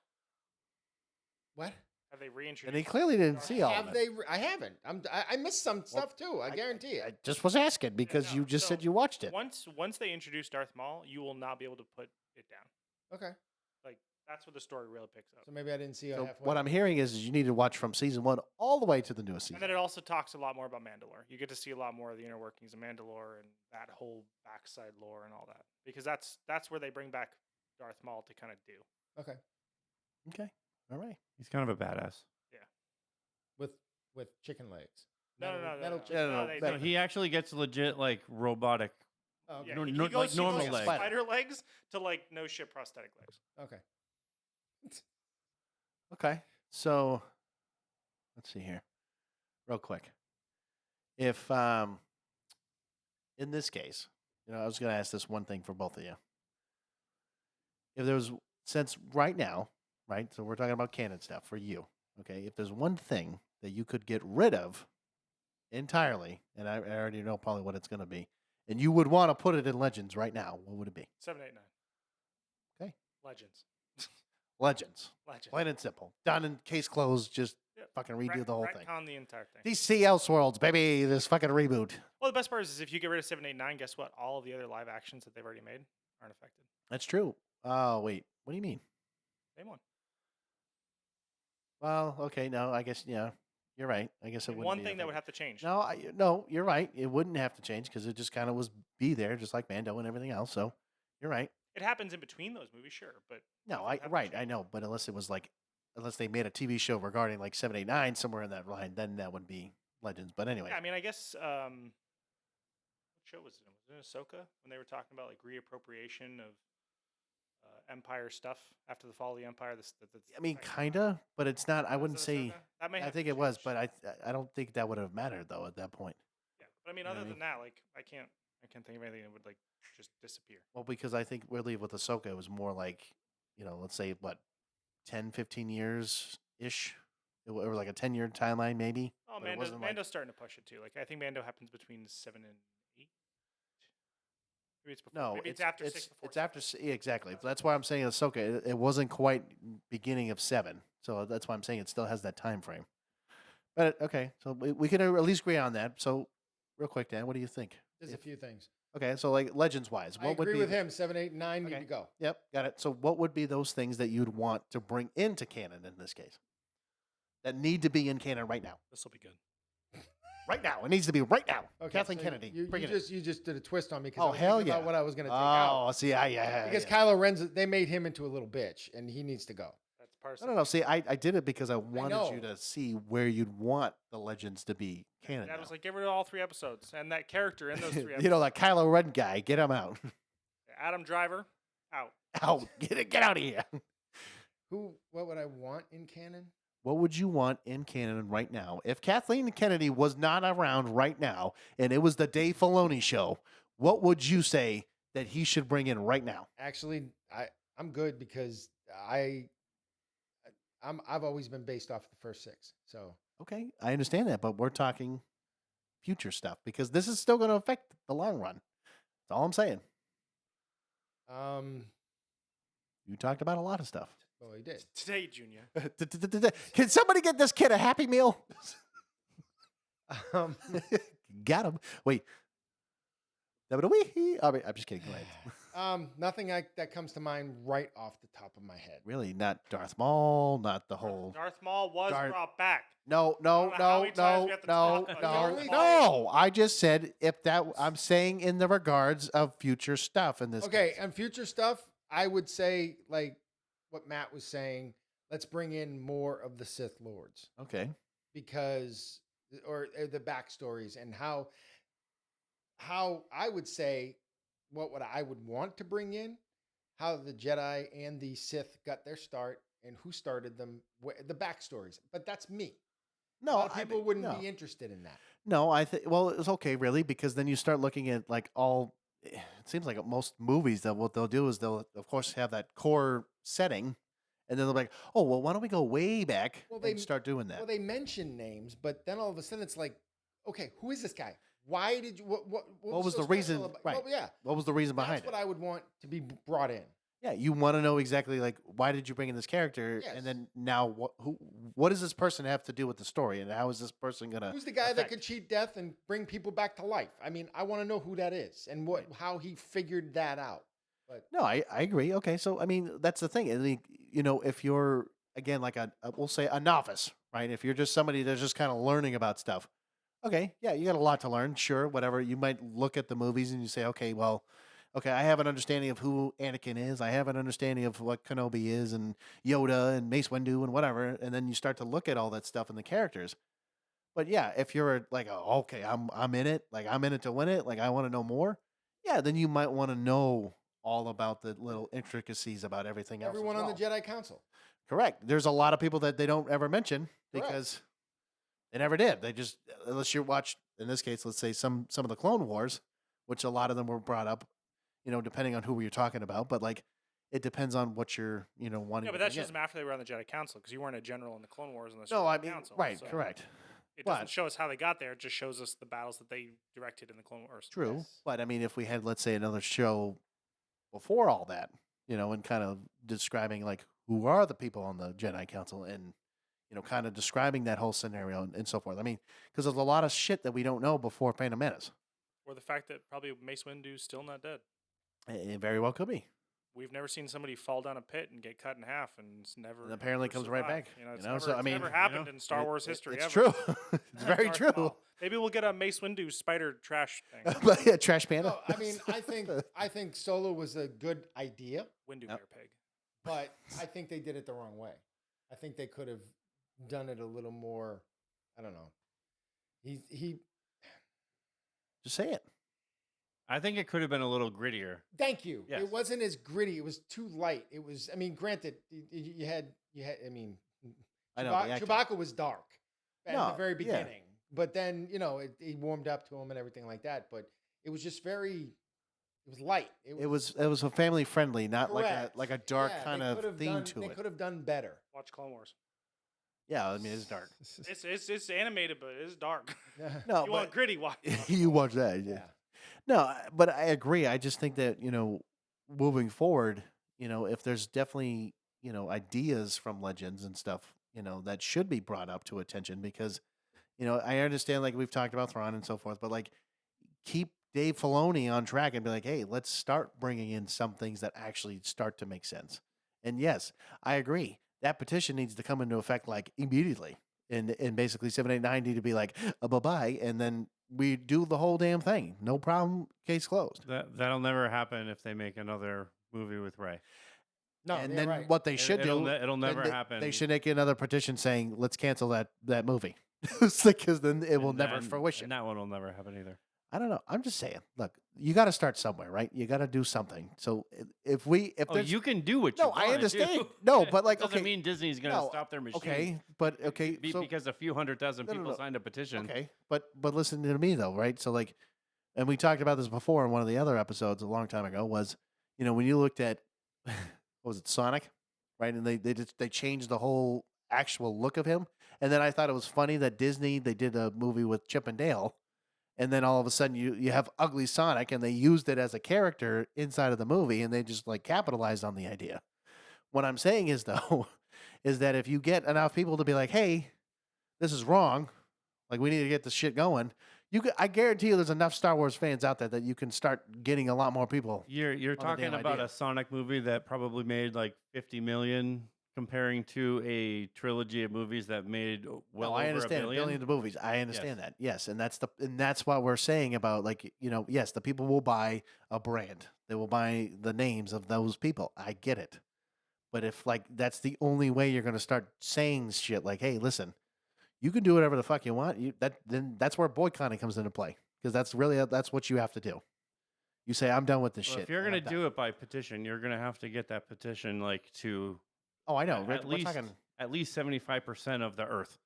What? Have they reintroduced? and he clearly didn't see all Have of they? it. I haven't. I missed some stuff too. I guarantee I it. just was asking because no, you just so said you watched it. Once they introduce Darth Maul, you will not be able to put it down. Okay, Like that's where the story really picks up. so maybe I didn't see it So halfway. what I'm hearing is you need to watch from season 1 all the way to the newest And season. then it also talks a lot more about Mandalore. You get to see a lot more of the inner workings of Mandalore and that whole backside lore and all that. Because that's where they bring back Darth Maul to kind of do. Okay, Okay. All right. He's kind of a badass. with chicken legs. No, Metal no. chicken. No, they- no, No, he actually gets legit, like, robotic. Oh, okay. Yeah, No, he no, goes, like he normal goes from legs. spider legs to like no shit prosthetic legs. Okay. Okay. So let's see here. Real quick. If in this case, I was going to ask this one thing for both of you. If there was since right now, right? So we're talking about canon stuff for you. Okay? If there's one thing that you could get rid of entirely, and I already know probably what it's going to be, and you would want to put it in Legends right now, what would it be? 789. Okay. Legends. Legends. Legends. Plain and simple. Done in case closed, just Yep. fucking redo the whole thing. Retcon the entire thing. DC Elseworlds, baby. This fucking reboot. Well, the best part is if you get rid of 789, guess what? All of the other live actions that they've already made aren't affected. That's true. Oh, wait. What do you mean? Name one. Well, okay. No, I guess, yeah. You're right. I guess it Name wouldn't one be thing that would affected. have to change. No, no, you're right. It wouldn't have to change because it just kind of was be there, just like Mando and everything else. So you're right. It happens in between those movies, sure, but No, nothing would have to right. I change. know. But unless they made a TV show regarding like 789 somewhere in that line, then that would be Legends. But anyway. Yeah, I mean, I guess what show was it? Was it Ahsoka when they were talking about like reappropriation of Empire stuff after the fall of the Empire? I mean, kind of, but it's not. I wouldn't say. That may I have think to it was, change. but I don't think that would have mattered though at that point. Yeah, but I mean, know what other I than that, like I can't think of anything that would like just disappear. Well, because I think really with Ahsoka, it was more like, let's say what, 10, 15 years ish. It was like a 10-year timeline, maybe. Oh, But it wasn't like- Mando's starting to push it too. Like I think Mando happens between 7 and 8. Maybe it's before. No, Maybe it's after 6 before. It's after exactly. That's why I'm saying Ahsoka. It wasn't quite beginning of 7, so that's why I'm saying it still has that time frame. But okay, so we can at least agree on that. So, real quick, Dan, what do you think? There's a few things. Okay, so like Legends wise, I what would agree be with him. 7, 8, 9 need Okay. to go. Yep, got it. So, what would be those things that you'd want to bring into canon in this case? That need to be in canon right now. This will be good. Right now, it needs to be right now. Okay, Kathleen so Kennedy, You bring it in. you just did a twist on me because Oh, I was hell thinking yeah. about what I was going to take out. Oh, see, yeah, Because yeah. Kylo Ren's, they made him into a little bitch, and he needs to go. That's part. No. See, I did it because I wanted know. you to see where you'd want the Legends to be canon. Dad now. was like, get rid of all 3 episodes, and that character in those 3 episodes. That Kylo Ren guy, get him out. Adam Driver, out. Out, get out of here. What would I want in canon? What would you want in canon right now? If Kathleen Kennedy was not around right now and it was the Dave Filoni show, what would you say that he should bring in right now? Actually, I'm good because I've always been based off the first 6. So Okay, I understand that, but we're talking future stuff because this is still going to affect the long run. That's all I'm saying. You talked about a lot of stuff. oh, he did. Today, Junior. Can somebody get this kid a Happy Meal? Um, Got him. Wait. I'm just kidding. Go ahead. nothing that comes to mind right off the top of my head. Really, not Darth Maul, not the whole. Darth Maul was Darth- brought back. No. I just said if that. I'm saying in the regards of future stuff in this. Okay, case. and future stuff, I would say like what Matt was saying. Let's bring in more of the Sith Lords Okay. because, or the backstories and how I would say what I would want to bring in, how the Jedi and the Sith got their start and who started them, the backstories. But that's me. No, A lot of people wouldn't no. be interested in that. No, I think. Well, it's okay, really, because then you start looking at like all. It seems like most movies that what they'll do is they'll of course have that core setting, and then they'll be like, oh well, why don't we go way back and start doing that? Well, they mention names, but then all of a sudden it's like, okay, who is this guy? Why did you? What was so the reason? special about- Right. Well, yeah, What was the reason behind that's it? what I would want to be brought in. Yeah, you want to know exactly like why did you bring in this character, Yes. and then now what does this person have to do with the story, and how is this person gonna? Who's the guy that affect- could cheat death and bring people back to life? I mean, I want to know who that is and how he figured that out. But No, I agree. Okay, so I mean that's the thing. I think if you're again like we'll say a novice, right? If you're just somebody that's just kind of learning about stuff, okay, yeah, you got a lot to learn. Sure, whatever. You might look at the movies and you say, okay, well, okay, I have an understanding of who Anakin is. I have an understanding of what Kenobi is and Yoda and Mace Windu and whatever. And then you start to look at all that stuff in the characters. But yeah, if you're like, oh, okay, I'm in it. Like I'm in it to win it. Like I want to know more. Yeah, then you might want to know all about the little intricacies about everything else. everyone as on well. the Jedi Council. Correct. There's a lot of people that they don't ever mention Correct. because they never did. They just unless you watch in this case, let's say some of the Clone Wars, which a lot of them were brought up. Depending on who you're talking about, but like it depends on what you're, wanting. Yeah, but to that's bring just in. after they were on the Jedi Council because you weren't a general in the Clone Wars in the No, I Jedi mean, Council. right, so correct. It doesn't But- show us how they got there. It just shows us the battles that they directed in the Clone Wars. True, Yes. but I mean, if we had, let's say, another show before all that, and kind of describing like who are the people on the Jedi Council, and kind of describing that whole scenario and so forth. I mean, because there's a lot of shit that we don't know before Phantom Menace. Or the fact that probably Mace Windu's still not dead. It very well could be. We've never seen somebody fall down a pit and get cut in half, and it's never. And apparently never comes right survived. back, It's you know, never, so, I it's mean, never you happened in Star Wars history. It's ever. true. It's very Darth true. Maul. Maybe we'll get a Mace Windu spider trash thing. But yeah, Trash Panda. No, I mean, I think Solo was a good idea, Windu bear pig. but I think they did it the wrong way. I think they could have done it a little more. I don't know. He. Just say it. I think it could have been a little grittier. Thank you. Yes. It wasn't as gritty. It was too light. It was. I mean, granted, you had. I mean, I know. Chewbacca was dark at No, the very yeah. beginning, but then he warmed up to him and everything like that. But it was just very. It was light. It was a family friendly, not correct. like a dark Yeah, kind they of could have theme done- to They it. could have done better. Watch Clone Wars. Yeah, I mean it's dark. It's animated, but it's dark. No, You want but gritty? Watch. you watch that. Yeah. Yeah. No, but I agree. I just think that moving forward, if there's definitely ideas from Legends and stuff, that should be brought up to attention because, I understand like we've talked about Thrawn and so forth, but like keep Dave Filoni on track and be like, hey, let's start bringing in some things that actually start to make sense. And yes, I agree. That petition needs to come into effect like immediately. And basically 789 need to be like, bye-bye. And then we do the whole damn thing. No problem. Case closed. That'll never happen if they make another movie with Ray. No, and yeah, then right. what they should It'll do, it'll then never happen. They should make another petition saying, let's cancel that movie. Because then it will And never then- fruition. And that one will never happen either. I don't know. I'm just saying. Look, you got to start somewhere, right? You got to do something. So if Oh, there's you can do what you No, want. I understand. No, but like, doesn't okay, mean Disney's going to no, stop their machine. okay, but okay, so because a few 100,000 No, no, people no. signed a petition. okay, but listen to me though, right? So like, and we talked about this before in one of the other episodes a long time ago, was, when you looked at, what was it, Sonic, right? And they changed the whole actual look of him. And then I thought it was funny that Disney, they did a movie with Chip and Dale. And then all of a sudden you have ugly Sonic, and they used it as a character inside of the movie, and they just like capitalized on the idea. What I'm saying is, though, is that if you get enough people to be like, hey, this is wrong, like we need to get this shit going, I guarantee you there's enough Star Wars fans out there that you can start getting a lot more people. You're talking about a Sonic movie that probably made like 50 million, comparing to a trilogy of movies that made well over I understand $1 billion. Billion of movies. I understand that. Yes, and that's what we're saying about, like, yes, the people will buy a brand. They will buy the names of those people. I get it. But if like that's the only way you're going to start saying shit like, "Hey, listen, you can do whatever the fuck you want," then that's where boycotting comes into play, because that's what you have to do. You say, "I'm done with this shit." If you're going to do it by petition, you're going to have to get that petition like to. Oh, I know. At least 75% of the Earth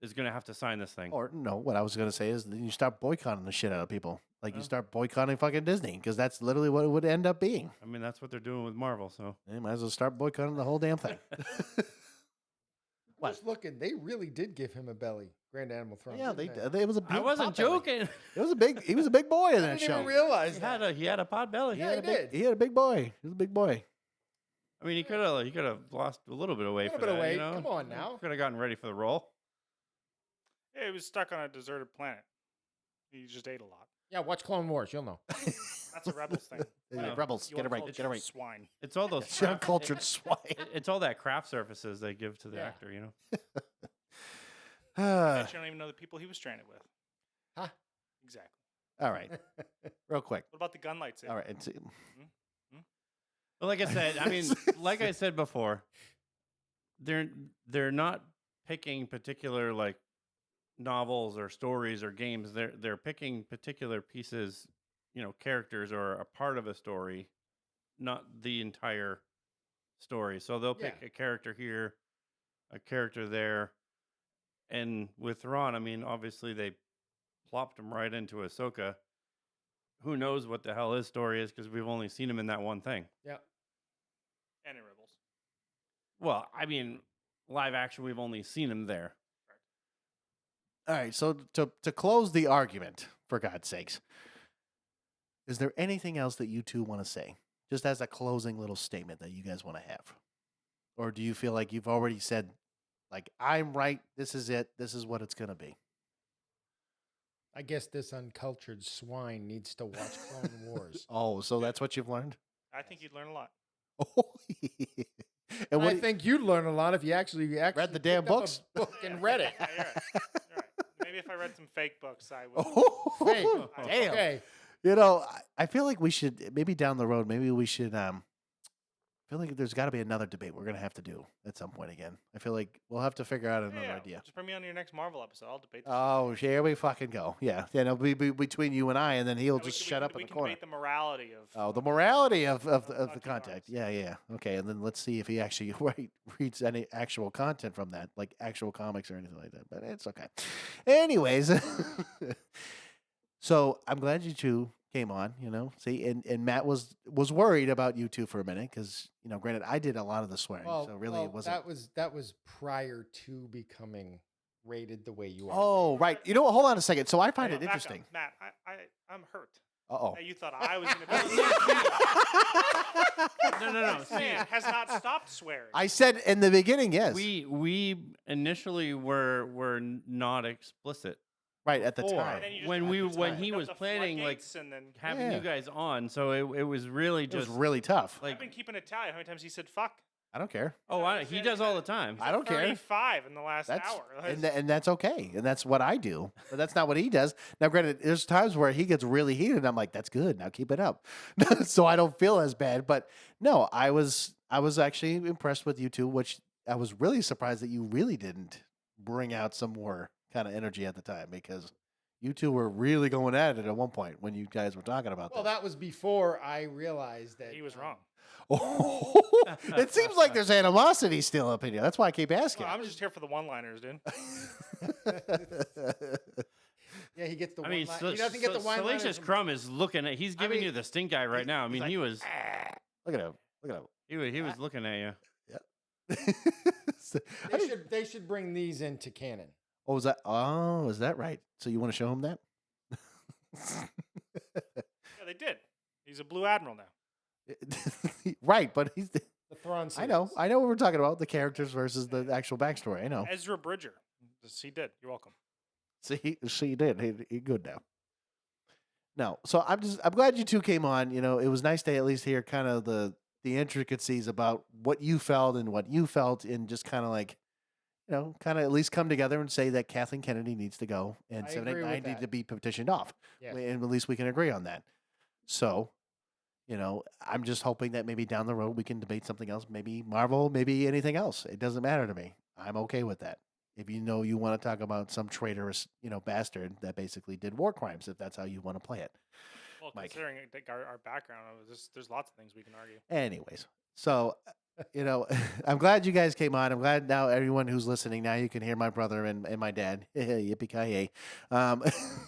is going to have to sign this thing. Or no, what I was going to say is then you start boycotting the shit out of people. Like you start boycotting fucking Disney, because that's literally what it would end up being. I mean, that's what they're doing with Marvel. So you might as well start boycotting the whole damn thing. Just looking, they really did give him a belly. Grand Animal Throne. Yeah, it was a big. I wasn't joking. It was a big. He was a big boy in that I didn't show. even realize that. He had a pot belly. Yeah, he did. He had a big boy. He was a big boy. I mean, he could have lost a little bit of weight. A little bit of weight. Come on now. Could have gotten ready for the role. Yeah, he was stuck on a deserted planet. He just ate a lot. Yeah, watch Clone Wars. You'll know. That's a Rebels thing. Yeah, Rebels, get it right. Get it right. Swine. It's all those Uncultured swine. It's all that craft surfaces they give to the actor, I don't even know the people he was stranded with. Huh? Exactly. All right. Real quick. What about the gun lightsaber? All right. Well, like I said, I mean, like I said before, they're not picking particular like novels or stories or games. They're picking particular pieces, characters or a part of a story, not the entire story. So they'll pick a character here, a character there. And with Thrawn, I mean, obviously they plopped him right into Ahsoka. Who knows what the hell his story is, because we've only seen him in that one thing. Yeah. And in Rebels. Well, I mean, live action, we've only seen him there. All right. So to close the argument, for God's sakes, is there anything else that you two want to say, just as a closing little statement that you guys want to have, or do you feel like you've already said, like, I'm right, this is it, this is what it's gonna be? I guess this uncultured swine needs to watch Clone Wars. Oh, so that's what you've learned? I think you'd learn a lot. Oh, and I think you'd learn a lot if you actually read the damn picked up books a book and read it. Yeah, you're right. You're right. Maybe if I read some fake books, I would. Hey, damn. okay. I feel like we should, maybe down the road, maybe we should, I feel like there's got to be another debate we're going to have to do at some point again. I feel like we'll have to figure out another idea. Just bring me on your next Marvel episode. I'll debate this. Oh, here we fucking go. Yeah. It'll be between you and I, and then he'll just shut up in the corner. We can debate the morality of. Oh, the morality of the content. Yeah. Okay, and then let's see if he actually reads any actual content from that, like actual comics or anything like that. But it's okay. Anyways, so I'm glad you two came on, see, and Matt was worried about you two for a minute, because granted I did a lot of the swearing, so really it wasn't. That was prior to becoming rated the way you are. Oh, right. Hold on a second. So I find it interesting. Matt, I'm hurt. Uh-oh. You thought I was going to be. No. Man has not stopped swearing. I said in the beginning, yes. We initially were not explicit. Right at the time, when he was planning like having you guys on, so it was really just really tough. Like, I've been keeping a tally. How many times he said "fuck"? I don't care. Oh, he does all the time. I don't care. 35 in the last hour, and that's okay, and that's what I do. But that's not what he does. Now, granted, there's times where he gets really heated, and I'm like, "That's good. Now keep it up," so I don't feel as bad. But no, I was actually impressed with you two, which I was really surprised that you really didn't bring out some more kind of energy at the time, because you two were really going at it at one point when you guys were talking about Well, that was before I realized that he was wrong. Oh, it seems like there's animosity still up in here. That's why I keep asking. Well, I'm just here for the one-liners, dude. Yeah, he gets the I mean, one line. He doesn't get the one line. Salacious Crumb is looking at. He's giving you the stink eye right now. I mean, like, he was. Look at him. Look at him. He was looking at you. So- They should bring these into canon. Oh, is that right? So you want to show him that? Yeah, they did. He's a Blue Admiral now. Right, but he's. The Thrawn I know series. what we're talking about. The characters versus the actual backstory. I know. Ezra Bridger. He did. You're welcome. See, she did. He good now. No, so I'm glad you two came on. You know, it was nice to at least hear kind of the intricacies about what you felt and what you felt, and just kind of like, you know, kind of at least come together and say that Kathleen Kennedy needs to go and I agree 789 with need that. to be petitioned off. Yes. And at least we can agree on that. So, you know, I'm just hoping that maybe down the road we can debate something else, maybe Marvel, maybe anything else. It doesn't matter to me. I'm okay with that. If you know you want to talk about some traitorous, you know, bastard that basically did war crimes, if that's how you want to play it. Well, Mike. considering our background, there's lots of things we can argue. Anyways, so, you know, I'm glad you guys came on. I'm glad now everyone who's listening, now you can hear my brother and my dad. Yippee-ki-yay.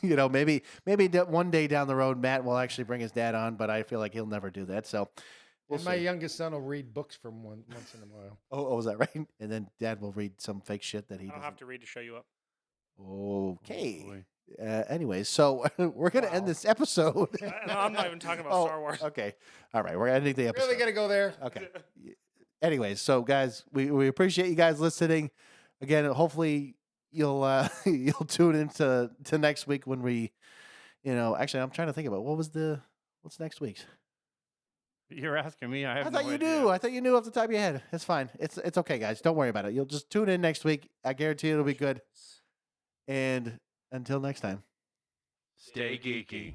You know, maybe one day down the road, Matt will actually bring his dad on, but I feel like he'll never do that. So we'll And my see. youngest son will read books from once in a while. Oh, was that right? And then dad will read some fake shit that he I don't doesn't. have to read to show you up. Okay. boy. Anyways, so we're going to end Wow. this episode. No, I'm not even talking about Oh, Star Wars. Okay. All right. We're ending the episode. Really got to go there. Okay. Anyways, so guys, we appreciate you guys listening. Again, hopefully you'll you'll tune into next week when we, you know, actually I'm trying to think about what's next week's. You're asking me. I have. I thought no you idea. knew. I thought you knew off the top of your head. It's fine. It's okay, guys. Don't worry about it. You'll just tune in next week. I guarantee it'll be good. And until next time. Stay geeky.